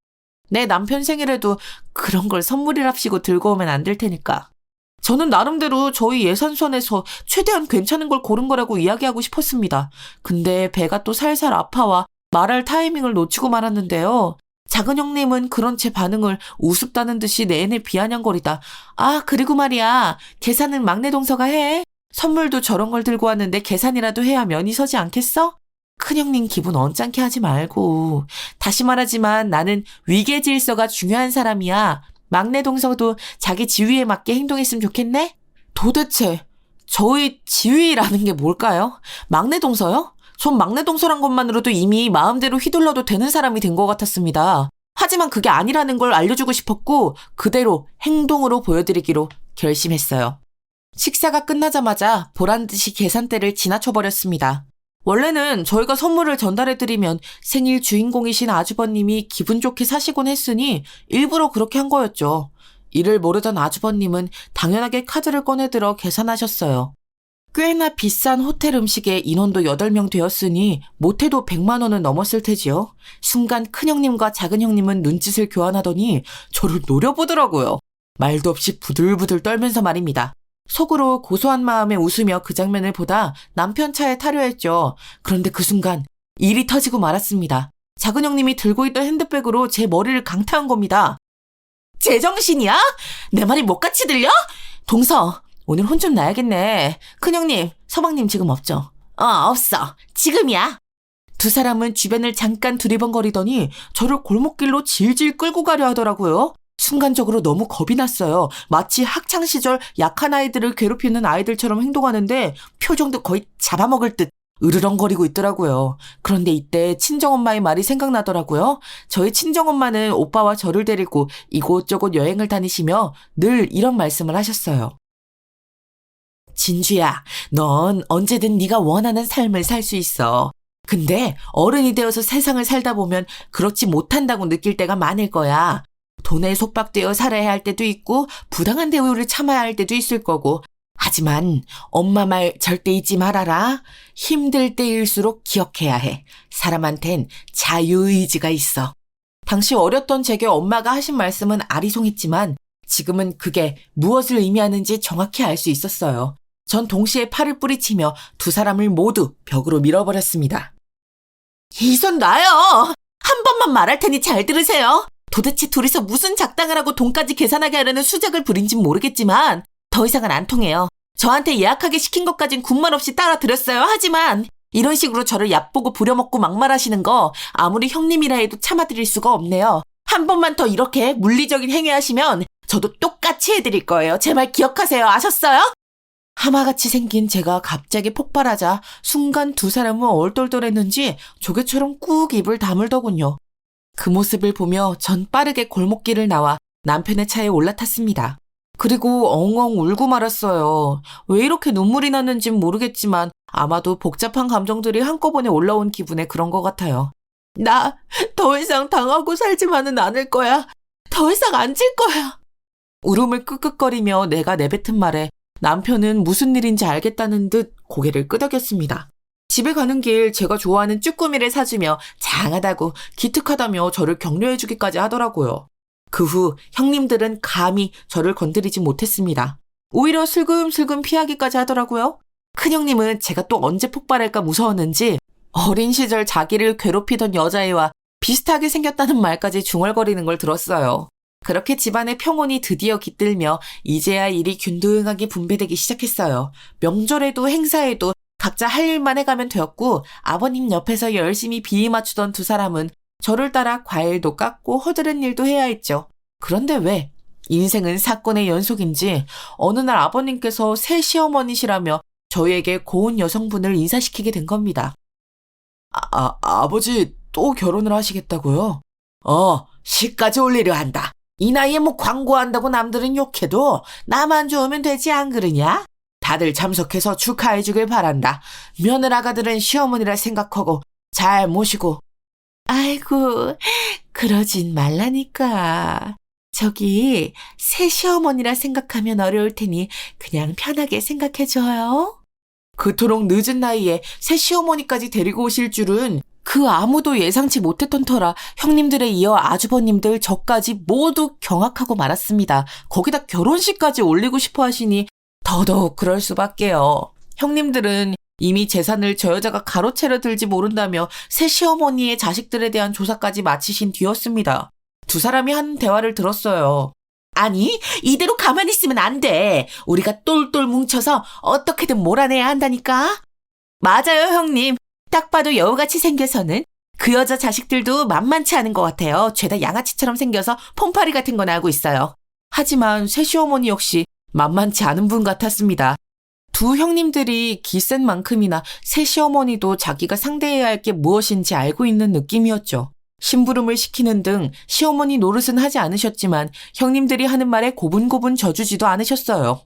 내 남편 생일에도 그런 걸 선물이랍시고 들고 오면 안 될 테니까. 저는 나름대로 저희 예산선에서 최대한 괜찮은 걸 고른 거라고 이야기하고 싶었습니다. 근데 배가 또 살살 아파와 말할 타이밍을 놓치고 말았는데요. 작은 형님은 그런 제 반응을 우습다는 듯이 내내 비아냥거리다. 아, 그리고 말이야. 계산은 막내 동서가 해. 선물도 저런 걸 들고 왔는데 계산이라도 해야 면이 서지 않겠어? 큰형님 기분 언짢게 하지 말고. 다시 말하지만 나는 위계 질서가 중요한 사람이야. 막내 동서도 자기 지위에 맞게 행동했으면 좋겠네? 도대체 저의 지위라는 게 뭘까요? 막내 동서요? 전 막내 동서란 것만으로도 이미 마음대로 휘둘러도 되는 사람이 된 것 같았습니다. 하지만 그게 아니라는 걸 알려주고 싶었고 그대로 행동으로 보여드리기로 결심했어요. 식사가 끝나자마자 보란듯이 계산대를 지나쳐버렸습니다. 원래는 저희가 선물을 전달해드리면 생일 주인공이신 아주버님이 기분 좋게 사시곤 했으니 일부러 그렇게 한 거였죠. 이를 모르던 아주버님은 당연하게 카드를 꺼내들어 계산하셨어요. 꽤나 비싼 호텔 음식에 인원도 8명 되었으니 못해도 100만 원은 넘었을 테지요. 순간 큰형님과 작은형님은 눈짓을 교환하더니 저를 노려보더라고요. 말도 없이 부들부들 떨면서 말입니다. 속으로 고소한 마음에 웃으며 그 장면을 보다 남편 차에 타려 했죠. 그런데 그 순간 일이 터지고 말았습니다. 작은 형님이 들고 있던 핸드백으로 제 머리를 강타한 겁니다. 제정신이야? 내 말이 못같이 들려? 동서, 오늘 혼 좀 나야겠네. 큰형님, 서방님 지금 없죠? 없어. 지금이야. 두 사람은 주변을 잠깐 두리번거리더니 저를 골목길로 질질 끌고 가려 하더라고요. 순간적으로 너무 겁이 났어요. 마치 학창시절 약한 아이들을 괴롭히는 아이들처럼 행동하는데 표정도 거의 잡아먹을 듯 으르렁거리고 있더라고요. 그런데 이때 친정엄마의 말이 생각나더라고요. 저희 친정엄마는 오빠와 저를 데리고 이곳저곳 여행을 다니시며 늘 이런 말씀을 하셨어요. 진주야, 넌 언제든 네가 원하는 삶을 살 수 있어. 근데 어른이 되어서 세상을 살다 보면 그렇지 못한다고 느낄 때가 많을 거야. 돈에 속박되어 살아야 할 때도 있고 부당한 대우를 참아야 할 때도 있을 거고. 하지만 엄마 말 절대 잊지 말아라. 힘들 때일수록 기억해야 해. 사람한텐 자유의지가 있어. 당시 어렸던 제게 엄마가 하신 말씀은 아리송했지만 지금은 그게 무엇을 의미하는지 정확히 알 수 있었어요. 전 동시에 팔을 뿌리치며 두 사람을 모두 벽으로 밀어버렸습니다. 이 손 놔요! 한 번만 말할 테니 잘 들으세요. 도대체 둘이서 무슨 작당을 하고 돈까지 계산하게 하려는 수작을 부린진 모르겠지만 더 이상은 안 통해요. 저한테 예약하게 시킨 것까진 군말 없이 따라드렸어요. 하지만 이런 식으로 저를 얕보고 부려먹고 막말하시는 거 아무리 형님이라 해도 참아드릴 수가 없네요. 한 번만 더 이렇게 물리적인 행위하시면 저도 똑같이 해드릴 거예요. 제 말 기억하세요. 아셨어요? 하마같이 생긴 제가 갑자기 폭발하자 순간 두 사람은 얼떨떨했는지 조개처럼 꾹 입을 다물더군요. 그 모습을 보며 전 빠르게 골목길을 나와 남편의 차에 올라탔습니다. 그리고 엉엉 울고 말았어요. 왜 이렇게 눈물이 났는진 모르겠지만 아마도 복잡한 감정들이 한꺼번에 올라온 기분에 그런 것 같아요. 나 더 이상 당하고 살지만은 않을 거야. 더 이상 안 질 거야. 울음을 끄끄거리며 내가 내뱉은 말에 남편은 무슨 일인지 알겠다는 듯 고개를 끄덕였습니다. 집에 가는 길 제가 좋아하는 쭈꾸미를 사주며 장하다고 기특하다며 저를 격려해주기까지 하더라고요. 그 후 형님들은 감히 저를 건드리지 못했습니다. 오히려 슬금슬금 피하기까지 하더라고요. 큰형님은 제가 또 언제 폭발할까 무서웠는지 어린 시절 자기를 괴롭히던 여자애와 비슷하게 생겼다는 말까지 중얼거리는 걸 들었어요. 그렇게 집안의 평온이 드디어 깃들며 이제야 일이 균등하게 분배되기 시작했어요. 명절에도 행사에도 각자 할 일만 해가면 되었고 아버님 옆에서 열심히 비위 맞추던 두 사람은 저를 따라 과일도 깎고 허드렛 일도 해야 했죠. 그런데 왜? 인생은 사건의 연속인지 어느 날 아버님께서 새 시어머니시라며 저희에게 고운 여성분을 인사시키게 된 겁니다. 아버지 또 결혼을 하시겠다고요? 시까지 올리려 한다. 이 나이에 뭐 광고한다고 남들은 욕해도 나만 좋으면 되지 안 그러냐? 다들 참석해서 축하해주길 바란다. 며느라가들은 시어머니라 생각하고 잘 모시고. 아이고, 그러진 말라니까. 저기 새 시어머니라 생각하면 어려울 테니 그냥 편하게 생각해줘요. 그토록 늦은 나이에 새 시어머니까지 데리고 오실 줄은 그 아무도 예상치 못했던 터라 형님들에 이어 아주버님들 저까지 모두 경악하고 말았습니다. 거기다 결혼식까지 올리고 싶어 하시니 더더욱 그럴 수밖에요. 형님들은 이미 재산을 저 여자가 가로채려 들지 모른다며 새 시어머니의 자식들에 대한 조사까지 마치신 뒤였습니다. 두 사람이 한 대화를 들었어요. 아니, 이대로 가만히 있으면 안 돼. 우리가 똘똘 뭉쳐서 어떻게든 몰아내야 한다니까. 맞아요, 형님. 딱 봐도 여우같이 생겨서는 그 여자 자식들도 만만치 않은 것 같아요. 죄다 양아치처럼 생겨서 폼파리 같은 건 알고 있어요. 하지만 새 시어머니 역시 만만치 않은 분 같았습니다. 두 형님들이 기센 만큼이나 새 시어머니도 자기가 상대해야 할 게 무엇인지 알고 있는 느낌이었죠. 심부름을 시키는 등 시어머니 노릇은 하지 않으셨지만 형님들이 하는 말에 고분고분 져주지도 않으셨어요.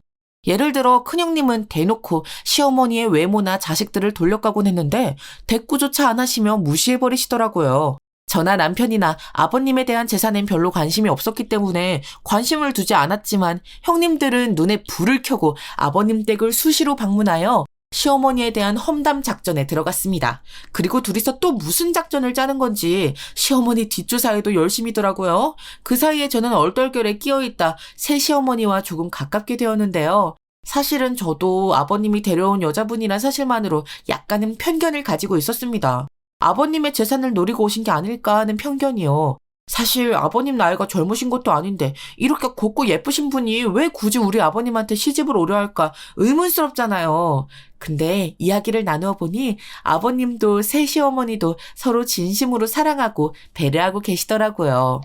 예를 들어 큰형님은 대놓고 시어머니의 외모나 자식들을 돌려가곤 했는데 대꾸조차 안 하시며 무시해버리시더라고요. 저나 남편이나 아버님에 대한 재산엔 별로 관심이 없었기 때문에 관심을 두지 않았지만 형님들은 눈에 불을 켜고 아버님 댁을 수시로 방문하여 시어머니에 대한 험담 작전에 들어갔습니다. 그리고 둘이서 또 무슨 작전을 짜는 건지 시어머니 뒷조사에도 열심이더라고요. 그 사이에 저는 얼떨결에 끼어있다 새 시어머니와 조금 가깝게 되었는데요. 사실은 저도 아버님이 데려온 여자분이란 사실만으로 약간은 편견을 가지고 있었습니다. 아버님의 재산을 노리고 오신 게 아닐까 하는 편견이요. 사실 아버님 나이가 젊으신 것도 아닌데 이렇게 곱고 예쁘신 분이 왜 굳이 우리 아버님한테 시집을 오려 할까 의문스럽잖아요. 근데 이야기를 나누어 보니 아버님도 새 시어머니도 서로 진심으로 사랑하고 배려하고 계시더라고요.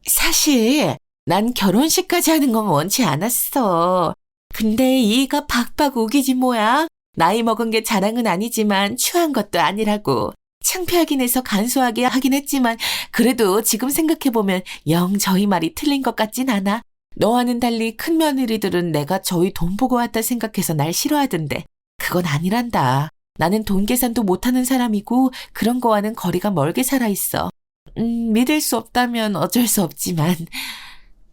사실 난 결혼식까지 하는 건 원치 않았어. 근데 이가 박박 우기지 뭐야. 나이 먹은 게 자랑은 아니지만 추한 것도 아니라고. 창피하긴 해서 간소하게 하긴 했지만 그래도 지금 생각해보면 영 저희 말이 틀린 것 같진 않아. 너와는 달리 큰 며느리들은 내가 저희 돈 보고 왔다 생각해서 날 싫어하던데 그건 아니란다. 나는 돈 계산도 못하는 사람이고 그런 거와는 거리가 멀게 살아있어. 믿을 수 없다면 어쩔 수 없지만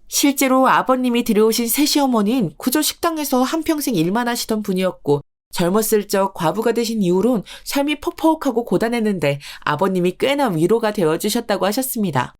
실제로 아버님이 들여오신 새시어머니는 그저 식당에서 한평생 일만 하시던 분이었고 젊었을 적 과부가 되신 이후론 삶이 퍽퍽하고 고단했는데 아버님이 꽤나 위로가 되어주셨다고 하셨습니다.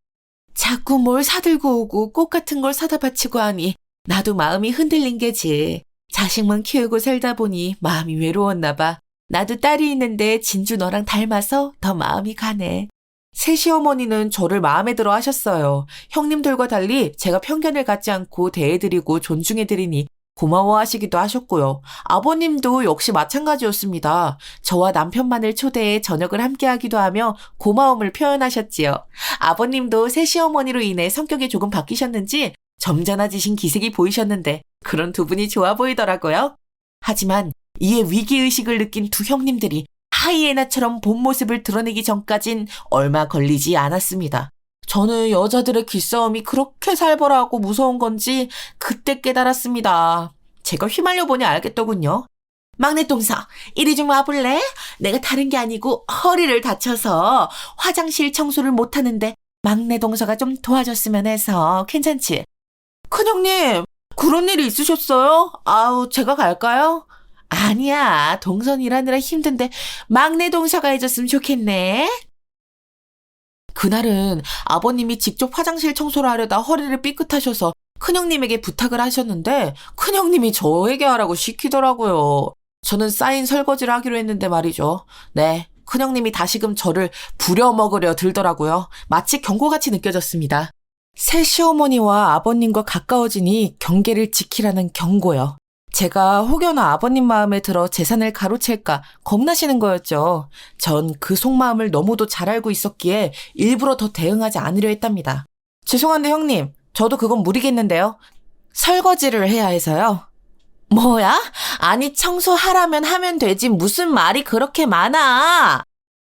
자꾸 뭘 사들고 오고 꽃 같은 걸 사다 바치고 하니 나도 마음이 흔들린 게지. 자식만 키우고 살다 보니 마음이 외로웠나 봐. 나도 딸이 있는데 진주 너랑 닮아서 더 마음이 가네. 새시어머니는 저를 마음에 들어 하셨어요. 형님들과 달리 제가 편견을 갖지 않고 대해드리고 존중해드리니 고마워하시기도 하셨고요. 아버님도 역시 마찬가지였습니다. 저와 남편만을 초대해 저녁을 함께하기도 하며 고마움을 표현하셨지요. 아버님도 새시어머니로 인해 성격이 조금 바뀌셨는지 점잖아지신 기색이 보이셨는데 그런 두 분이 좋아 보이더라고요. 하지만 이에 위기의식을 느낀 두 형님들이 하이에나처럼 본 모습을 드러내기 전까진 얼마 걸리지 않았습니다. 저는 여자들의 기싸움이 그렇게 살벌하고 무서운 건지 그때 깨달았습니다. 제가 휘말려 보니 알겠더군요. 막내 동서, 이리 좀 와볼래? 내가 다른 게 아니고 허리를 다쳐서 화장실 청소를 못하는데 막내 동서가 좀 도와줬으면 해서 괜찮지? 큰형님, 그런 일이 있으셨어요? 아우, 제가 갈까요? 아니야, 동선 일하느라 힘든데 막내 동서가 해줬으면 좋겠네. 그날은 아버님이 직접 화장실 청소를 하려다 허리를 삐끗하셔서 큰형님에게 부탁을 하셨는데 큰형님이 저에게 하라고 시키더라고요. 저는 쌓인 설거지를 하기로 했는데 말이죠. 네, 큰형님이 다시금 저를 부려먹으려 들더라고요. 마치 경고같이 느껴졌습니다. 새 시어머니와 아버님과 가까워지니 경계를 지키라는 경고요. 제가 혹여나 아버님 마음에 들어 재산을 가로챌까 겁나시는 거였죠. 전 그 속마음을 너무도 잘 알고 있었기에 일부러 더 대응하지 않으려 했답니다. 죄송한데 형님, 저도 그건 무리겠는데요. 설거지를 해야 해서요. 뭐야? 아니 청소하라면 하면 되지 무슨 말이 그렇게 많아.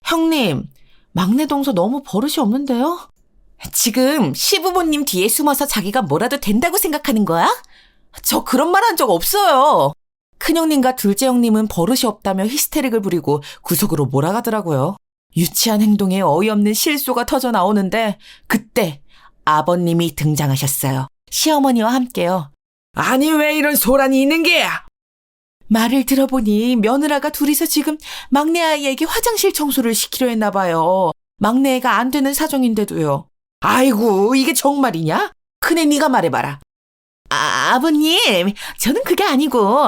형님, 막내 동서 너무 버릇이 없는데요? 지금 시부모님 뒤에 숨어서 자기가 뭐라도 된다고 생각하는 거야? 저 그런 말 한 적 없어요. 큰형님과 둘째 형님은 버릇이 없다며 히스테릭을 부리고 구석으로 몰아가더라고요. 유치한 행동에 어이없는 실소가 터져 나오는데 그때 아버님이 등장하셨어요. 시어머니와 함께요. 아니 왜 이런 소란이 있는 게야? 말을 들어보니 며느라가 둘이서 지금 막내 아이에게 화장실 청소를 시키려 했나 봐요. 막내애가 안 되는 사정인데도요. 아이고 이게 정말이냐? 큰애 네가 말해봐라. 아버님, 저는 그게 아니고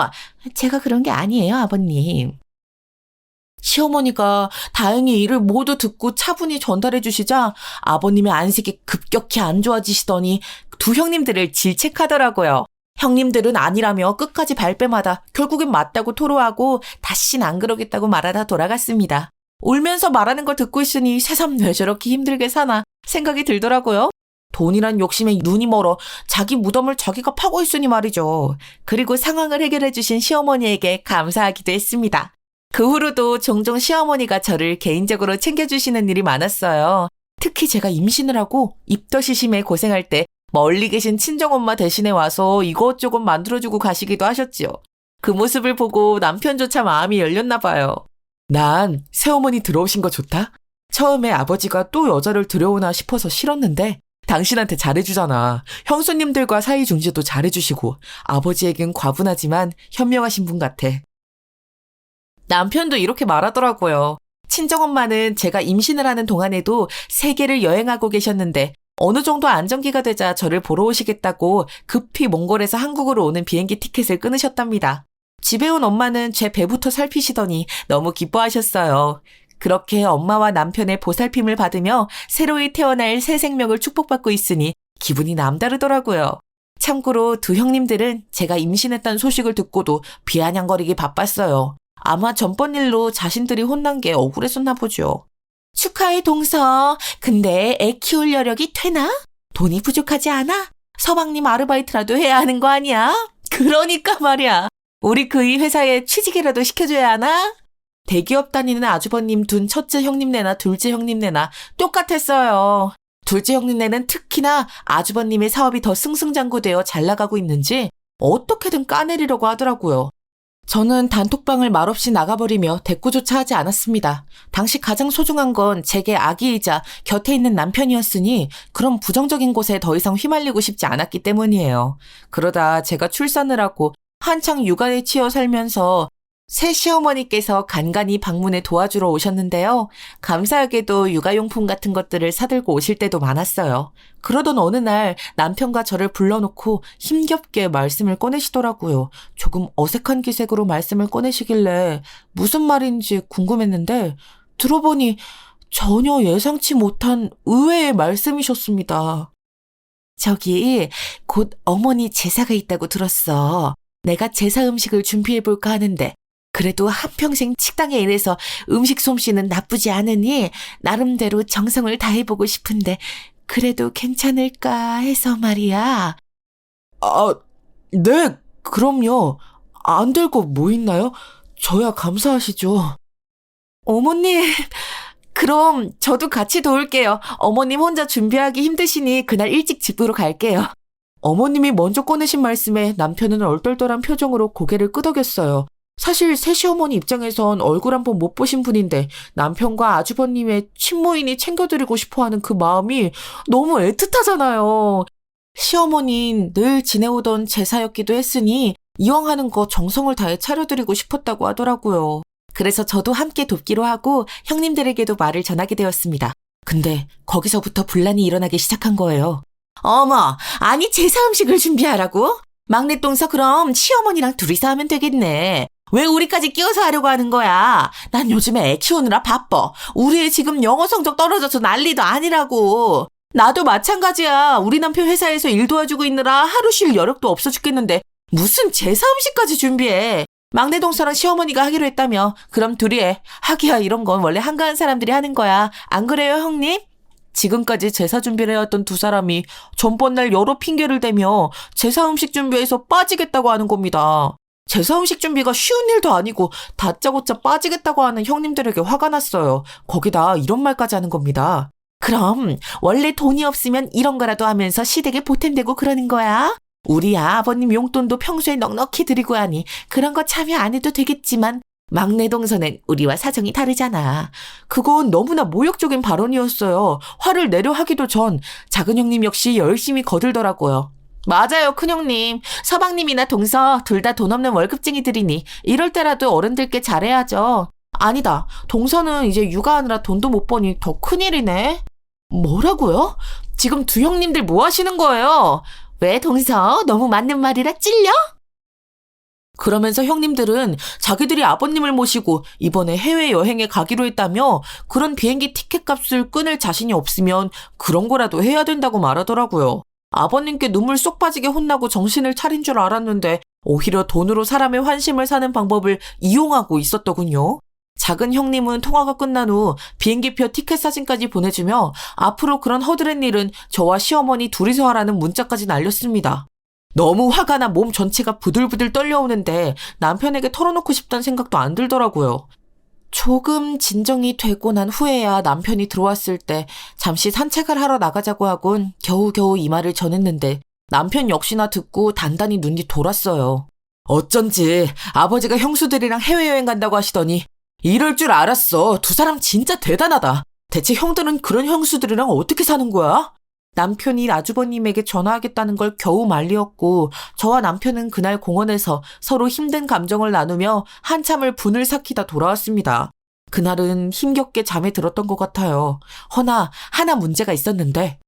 제가 그런 게 아니에요, 아버님. 시어머니가 다행히 이를 모두 듣고 차분히 전달해 주시자 아버님의 안색이 급격히 안 좋아지시더니 두 형님들을 질책하더라고요. 형님들은 아니라며 끝까지 발뺌하다 결국엔 맞다고 토로하고 다시는 안 그러겠다고 말하다 돌아갔습니다. 울면서 말하는 걸 듣고 있으니 새삼 왜 저렇게 힘들게 사나 생각이 들더라고요. 돈이란 욕심에 눈이 멀어 자기 무덤을 자기가 파고 있으니 말이죠. 그리고 상황을 해결해 주신 시어머니에게 감사하기도 했습니다. 그 후로도 종종 시어머니가 저를 개인적으로 챙겨주시는 일이 많았어요. 특히 제가 임신을 하고 입덧이 심해 고생할 때 멀리 계신 친정엄마 대신에 와서 이것저것 만들어주고 가시기도 하셨죠. 그 모습을 보고 남편조차 마음이 열렸나 봐요. 난 새어머니 들어오신 거 좋다? 처음에 아버지가 또 여자를 들여오나 싶어서 싫었는데 당신한테 잘해주잖아. 형수님들과 사이 중재도 잘해주시고 아버지에겐 과분하지만 현명하신 분 같아. 남편도 이렇게 말하더라고요. 친정엄마는 제가 임신을 하는 동안에도 세계를 여행하고 계셨는데 어느 정도 안정기가 되자 저를 보러 오시겠다고 급히 몽골에서 한국으로 오는 비행기 티켓을 끊으셨답니다. 집에 온 엄마는 제 배부터 살피시더니 너무 기뻐하셨어요. 그렇게 엄마와 남편의 보살핌을 받으며 새로이 태어날 새 생명을 축복받고 있으니 기분이 남다르더라고요. 참고로 두 형님들은 제가 임신했다는 소식을 듣고도 비아냥거리기 바빴어요. 아마 전번 일로 자신들이 혼난 게 억울했었나 보죠. 축하해 동서. 근데 애 키울 여력이 되나? 돈이 부족하지 않아? 서방님 아르바이트라도 해야 하는 거 아니야? 그러니까 말이야. 우리 그이 회사에 취직이라도 시켜줘야 하나? 대기업 다니는 아주버님 둔 첫째 형님네나 둘째 형님네나 똑같았어요. 둘째 형님네는 특히나 아주버님의 사업이 더 승승장구되어 잘 나가고 있는지 어떻게든 까내리려고 하더라고요. 저는 단톡방을 말없이 나가버리며 대꾸조차 하지 않았습니다. 당시 가장 소중한 건 제게 아기이자 곁에 있는 남편이었으니 그런 부정적인 곳에 더 이상 휘말리고 싶지 않았기 때문이에요. 그러다 제가 출산을 하고 한창 육아에 치여 살면서 새 시어머니께서 간간히 방문에 도와주러 오셨는데요. 감사하게도 육아용품 같은 것들을 사들고 오실 때도 많았어요. 그러던 어느 날 남편과 저를 불러놓고 힘겹게 말씀을 꺼내시더라고요. 조금 어색한 기색으로 말씀을 꺼내시길래 무슨 말인지 궁금했는데 들어보니 전혀 예상치 못한 의외의 말씀이셨습니다. 저기 곧 어머니 제사가 있다고 들었어. 내가 제사 음식을 준비해볼까 하는데 그래도 한평생 식당에 일해서 음식 솜씨는 나쁘지 않으니 나름대로 정성을 다해보고 싶은데 그래도 괜찮을까 해서 말이야. 아, 네, 그럼요. 안 될 거 뭐 있나요? 저야 감사하시죠. 어머님, 그럼 저도 같이 도울게요. 어머님 혼자 준비하기 힘드시니 그날 일찍 집으로 갈게요. 어머님이 먼저 꺼내신 말씀에 남편은 얼떨떨한 표정으로 고개를 끄덕였어요. 사실 새시어머니 입장에선 얼굴 한번 못 보신 분인데 남편과 아주버님의 친모인이 챙겨드리고 싶어하는 그 마음이 너무 애틋하잖아요. 시어머니는 늘 지내오던 제사였기도 했으니 이왕 하는 거 정성을 다해 차려드리고 싶었다고 하더라고요. 그래서 저도 함께 돕기로 하고 형님들에게도 말을 전하게 되었습니다. 근데 거기서부터 분란이 일어나기 시작한 거예요. 어머, 아니 제사 음식을 준비하라고? 막내 동서 그럼 시어머니랑 둘이서 하면 되겠네. 왜 우리까지 끼워서 하려고 하는 거야? 난 요즘에 애 키우느라 바빠. 우리 애 지금 영어 성적 떨어져서 난리도 아니라고. 나도 마찬가지야. 우리 남편 회사에서 일 도와주고 있느라 하루 쉴 여력도 없어 죽겠는데 무슨 제사 음식까지 준비해. 막내 동서랑 시어머니가 하기로 했다며. 그럼 둘이 해. 하기야 이런 건 원래 한가한 사람들이 하는 거야. 안 그래요 형님? 지금까지 제사 준비를 해왔던 두 사람이 전번 날 여러 핑계를 대며 제사 음식 준비에서 빠지겠다고 하는 겁니다. 제사 음식 준비가 쉬운 일도 아니고 다짜고짜 빠지겠다고 하는 형님들에게 화가 났어요. 거기다 이런 말까지 하는 겁니다. 그럼 원래 돈이 없으면 이런 거라도 하면서 시댁에 보탬되고 그러는 거야? 우리 아버님 용돈도 평소에 넉넉히 드리고 하니 그런 거 참여 안 해도 되겠지만 막내 동서는 우리와 사정이 다르잖아. 그건 너무나 모욕적인 발언이었어요. 화를 내려 하기도 전 작은 형님 역시 열심히 거들더라고요. 맞아요, 큰형님. 서방님이나 동서 둘 다 돈 없는 월급쟁이들이니 이럴 때라도 어른들께 잘해야죠. 아니다. 동서는 이제 육아하느라 돈도 못 버니 더 큰일이네. 뭐라고요? 지금 두 형님들 뭐 하시는 거예요? 왜 동서? 너무 맞는 말이라 찔려? 그러면서 형님들은 자기들이 아버님을 모시고 이번에 해외여행에 가기로 했다며 그런 비행기 티켓 값을 끊을 자신이 없으면 그런 거라도 해야 된다고 말하더라고요. 아버님께 눈물 쏙 빠지게 혼나고 정신을 차린 줄 알았는데 오히려 돈으로 사람의 환심을 사는 방법을 이용하고 있었더군요. 작은 형님은 통화가 끝난 후 비행기표 티켓 사진까지 보내주며 앞으로 그런 허드렛 일은 저와 시어머니 둘이서 하라는 문자까지 날렸습니다. 너무 화가 나 몸 전체가 부들부들 떨려오는데 남편에게 털어놓고 싶다는 생각도 안 들더라고요. 조금 진정이 되고 난 후에야 남편이 들어왔을 때 잠시 산책을 하러 나가자고 하곤 겨우겨우 이 말을 전했는데 남편 역시나 듣고 단단히 눈이 돌았어요. 어쩐지 아버지가 형수들이랑 해외여행 간다고 하시더니 이럴 줄 알았어. 두 사람 진짜 대단하다. 대체 형들은 그런 형수들이랑 어떻게 사는 거야? 남편이 아주버님에게 전화하겠다는 걸 겨우 말리었고 저와 남편은 그날 공원에서 서로 힘든 감정을 나누며 한참을 분을 삭히다 돌아왔습니다. 그날은 힘겹게 잠에 들었던 것 같아요. 허나 하나 문제가 있었는데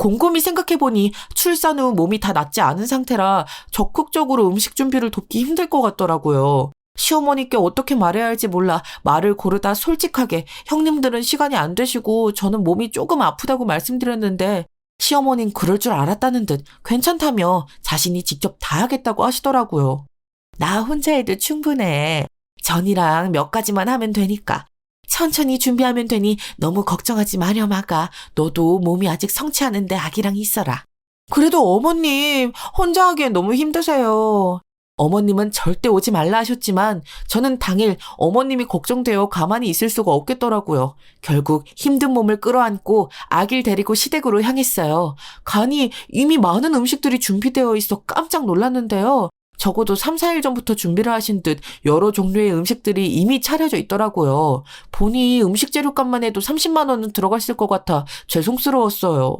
곰곰이 생각해보니 출산 후 몸이 다 낫지 않은 상태라 적극적으로 음식 준비를 돕기 힘들 것 같더라고요. 시어머니께 어떻게 말해야 할지 몰라 말을 고르다 솔직하게 형님들은 시간이 안 되시고 저는 몸이 조금 아프다고 말씀드렸는데 시어머니는 그럴 줄 알았다는 듯 괜찮다며 자신이 직접 다 하겠다고 하시더라고요. 나 혼자 해도 충분해. 전이랑 몇 가지만 하면 되니까. 천천히 준비하면 되니 너무 걱정하지 마렴아가. 너도 몸이 아직 성취하는데 아기랑 있어라. 그래도 어머님 혼자 하기엔 너무 힘드세요. 어머님은 절대 오지 말라 하셨지만 저는 당일 어머님이 걱정되어 가만히 있을 수가 없겠더라고요. 결국 힘든 몸을 끌어안고 아기를 데리고 시댁으로 향했어요. 가니 이미 많은 음식들이 준비되어 있어 깜짝 놀랐는데요. 적어도 3, 4일 전부터 준비를 하신 듯 여러 종류의 음식들이 이미 차려져 있더라고요. 보니 음식 재료값만 해도 30만 원은 들어갔을 것 같아 죄송스러웠어요.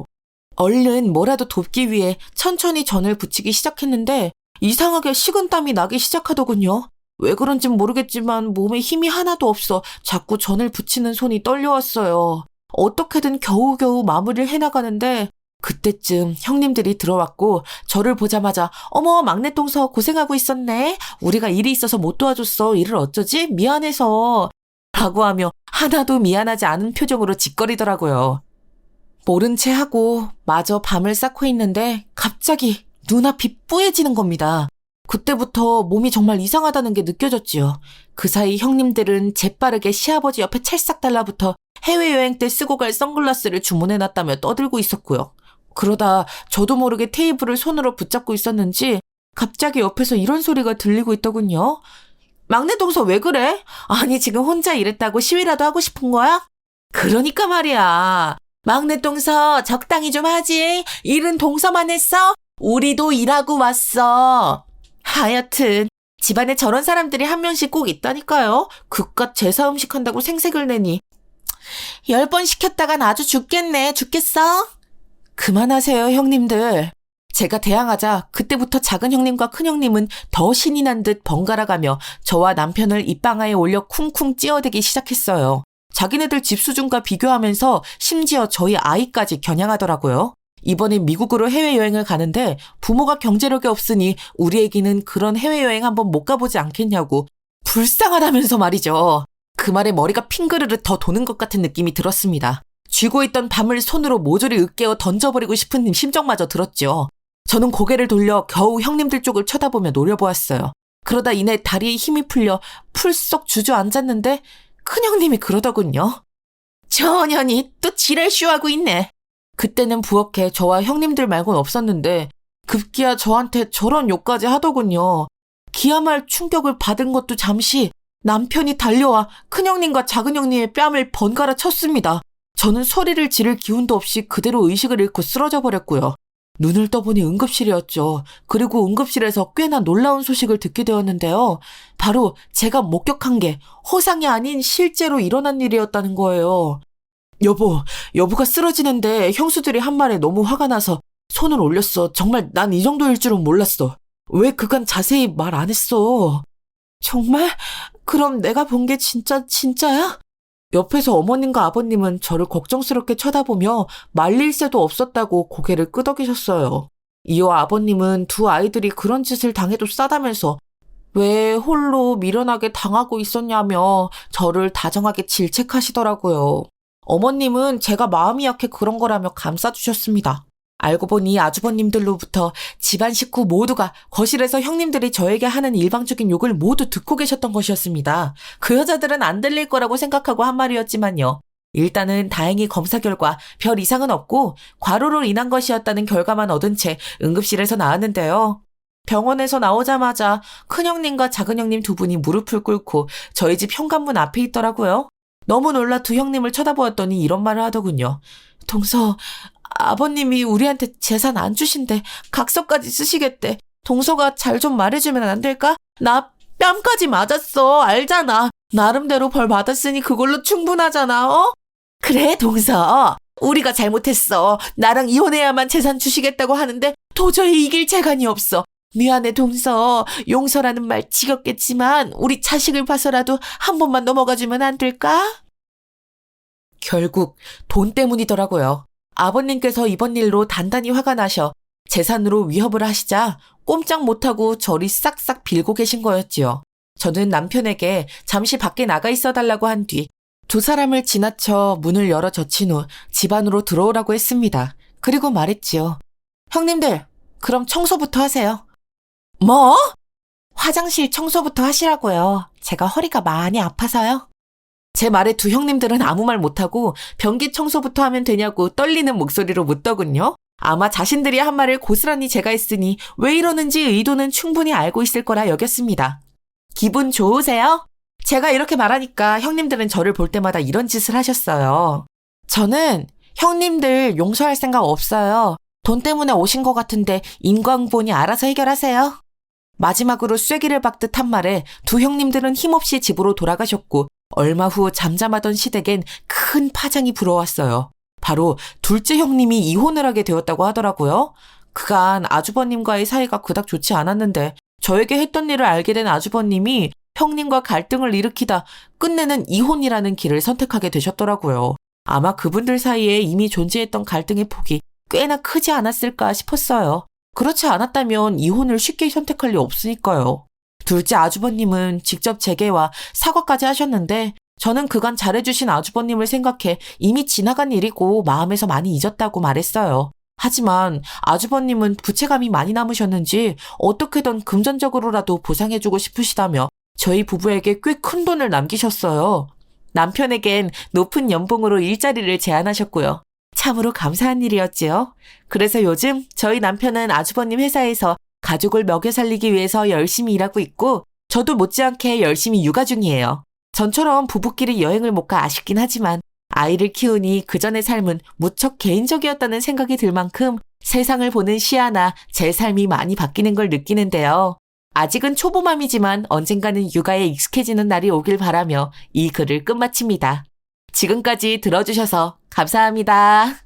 얼른 뭐라도 돕기 위해 천천히 전을 부치기 시작했는데 이상하게 식은땀이 나기 시작하더군요. 왜 그런진 모르겠지만 몸에 힘이 하나도 없어 자꾸 전을 부치는 손이 떨려왔어요. 어떻게든 겨우겨우 마무리를 해나가는데 그때쯤 형님들이 들어왔고 저를 보자마자 어머 막내 동서 고생하고 있었네. 우리가 일이 있어서 못 도와줬어. 일을 어쩌지? 미안해서. 라고 하며 하나도 미안하지 않은 표정으로 짓거리더라고요. 모른 채 하고 마저 밤을 쌓고 있는데 갑자기 눈앞이 뿌얘지는 겁니다. 그때부터 몸이 정말 이상하다는 게 느껴졌지요. 그 사이 형님들은 재빠르게 시아버지 옆에 찰싹 달라붙어 해외여행 때 쓰고 갈 선글라스를 주문해놨다며 떠들고 있었고요. 그러다 저도 모르게 테이블을 손으로 붙잡고 있었는지 갑자기 옆에서 이런 소리가 들리고 있더군요. 막내 동서 왜 그래? 아니 지금 혼자 일했다고 시위라도 하고 싶은 거야? 그러니까 말이야. 막내 동서 적당히 좀 하지. 일은 동서만 했어? 우리도 일하고 왔어. 하여튼 집안에 저런 사람들이 한 명씩 꼭 있다니까요. 그깟 제사 음식 한다고 생색을 내니 10번 시켰다간 아주 죽겠네. 죽겠어? 그만하세요 형님들. 제가 대항하자 그때부터 작은 형님과 큰 형님은 더 신이 난 듯 번갈아가며 저와 남편을 입방아에 올려 쿵쿵 찌어대기 시작했어요. 자기네들 집 수준과 비교하면서 심지어 저희 아이까지 겨냥하더라고요. 이번엔 미국으로 해외여행을 가는데 부모가 경제력이 없으니 우리 애기는 그런 해외여행 한번 못 가보지 않겠냐고 불쌍하다면서 말이죠. 그 말에 머리가 핑그르르 더 도는 것 같은 느낌이 들었습니다. 쥐고 있던 밤을 손으로 모조리 으깨어 던져버리고 싶은 심정마저 들었죠. 저는 고개를 돌려 겨우 형님들 쪽을 쳐다보며 노려보았어요. 그러다 이내 다리에 힘이 풀려 풀썩 주저앉았는데 큰형님이 그러더군요. 저 년이 또 지랄쇼하고 있네. 그때는 부엌에 저와 형님들 말곤 없었는데 급기야 저한테 저런 욕까지 하더군요. 기야말 충격을 받은 것도 잠시 남편이 달려와 큰형님과 작은형님의 뺨을 번갈아 쳤습니다. 저는 소리를 지를 기운도 없이 그대로 의식을 잃고 쓰러져 버렸고요. 눈을 떠보니 응급실이었죠. 그리고 응급실에서 꽤나 놀라운 소식을 듣게 되었는데요. 바로 제가 목격한 게 허상이 아닌 실제로 일어난 일이었다는 거예요. 여보가 쓰러지는데 형수들이 한 말에 너무 화가 나서 손을 올렸어. 정말 난 이 정도일 줄은 몰랐어. 왜 그간 자세히 말 안 했어? 정말? 그럼 내가 본 게 진짜야? 옆에서 어머님과 아버님은 저를 걱정스럽게 쳐다보며 말릴 새도 없었다고 고개를 끄덕이셨어요. 이어 아버님은 두 아이들이 그런 짓을 당해도 싸다면서 왜 홀로 미련하게 당하고 있었냐며 저를 다정하게 질책하시더라고요. 어머님은 제가 마음이 약해 그런 거라며 감싸주셨습니다. 알고 보니 아주버님들로부터 집안 식구 모두가 거실에서 형님들이 저에게 하는 일방적인 욕을 모두 듣고 계셨던 것이었습니다. 그 여자들은 안 들릴 거라고 생각하고 한 말이었지만요. 일단은 다행히 검사 결과 별 이상은 없고 과로로 인한 것이었다는 결과만 얻은 채 응급실에서 나왔는데요. 병원에서 나오자마자 큰형님과 작은형님 두 분이 무릎을 꿇고 저희 집 현관문 앞에 있더라고요. 너무 놀라 두 형님을 쳐다보았더니 이런 말을 하더군요. 동서, 아버님이 우리한테 재산 안 주신대. 각서까지 쓰시겠대. 동서가 잘 좀 말해주면 안 될까? 나 뺨까지 맞았어. 알잖아. 나름대로 벌 받았으니 그걸로 충분하잖아. 어? 그래 동서. 우리가 잘못했어. 나랑 이혼해야만 재산 주시겠다고 하는데 도저히 이길 재간이 없어. 미안해 동서. 용서라는 말 지겹겠지만 우리 자식을 봐서라도 한 번만 넘어가주면 안 될까? 결국 돈 때문이더라고요. 아버님께서 이번 일로 단단히 화가 나셔 재산으로 위협을 하시자 꼼짝 못하고 저리 싹싹 빌고 계신 거였지요. 저는 남편에게 잠시 밖에 나가 있어 달라고 한 뒤 두 사람을 지나쳐 문을 열어 젖힌 후 집 안으로 들어오라고 했습니다. 그리고 말했지요. 형님들, 그럼 청소부터 하세요. 뭐? 화장실 청소부터 하시라고요. 제가 허리가 많이 아파서요. 제 말에 두 형님들은 아무 말 못하고 변기 청소부터 하면 되냐고 떨리는 목소리로 묻더군요. 아마 자신들이 한 말을 고스란히 제가 했으니 왜 이러는지 의도는 충분히 알고 있을 거라 여겼습니다. 기분 좋으세요? 제가 이렇게 말하니까 형님들은 저를 볼 때마다 이런 짓을 하셨어요. 저는 형님들 용서할 생각 없어요. 돈 때문에 오신 것 같은데 인광본이 알아서 해결하세요. 마지막으로 쐐기를 박듯 한 말에 두 형님들은 힘없이 집으로 돌아가셨고 얼마 후 잠잠하던 시댁엔 큰 파장이 불어왔어요. 바로 둘째 형님이 이혼을 하게 되었다고 하더라고요. 그간 아주버님과의 사이가 그닥 좋지 않았는데 저에게 했던 일을 알게 된 아주버님이 형님과 갈등을 일으키다 끝내는 이혼이라는 길을 선택하게 되셨더라고요. 아마 그분들 사이에 이미 존재했던 갈등의 폭이 꽤나 크지 않았을까 싶었어요. 그렇지 않았다면 이혼을 쉽게 선택할 리 없으니까요. 둘째 아주버님은 직접 제게와 사과까지 하셨는데 저는 그간 잘해주신 아주버님을 생각해 이미 지나간 일이고 마음에서 많이 잊었다고 말했어요. 하지만 아주버님은 부채감이 많이 남으셨는지 어떻게든 금전적으로라도 보상해주고 싶으시다며 저희 부부에게 꽤 큰 돈을 남기셨어요. 남편에겐 높은 연봉으로 일자리를 제안하셨고요. 참으로 감사한 일이었지요. 그래서 요즘 저희 남편은 아주버님 회사에서 가족을 먹여 살리기 위해서 열심히 일하고 있고 저도 못지않게 열심히 육아 중이에요. 전처럼 부부끼리 여행을 못 가 아쉽긴 하지만 아이를 키우니 그전의 삶은 무척 개인적이었다는 생각이 들 만큼 세상을 보는 시야나 제 삶이 많이 바뀌는 걸 느끼는데요. 아직은 초보맘이지만 언젠가는 육아에 익숙해지는 날이 오길 바라며 이 글을 끝마칩니다. 지금까지 들어주셔서 감사합니다.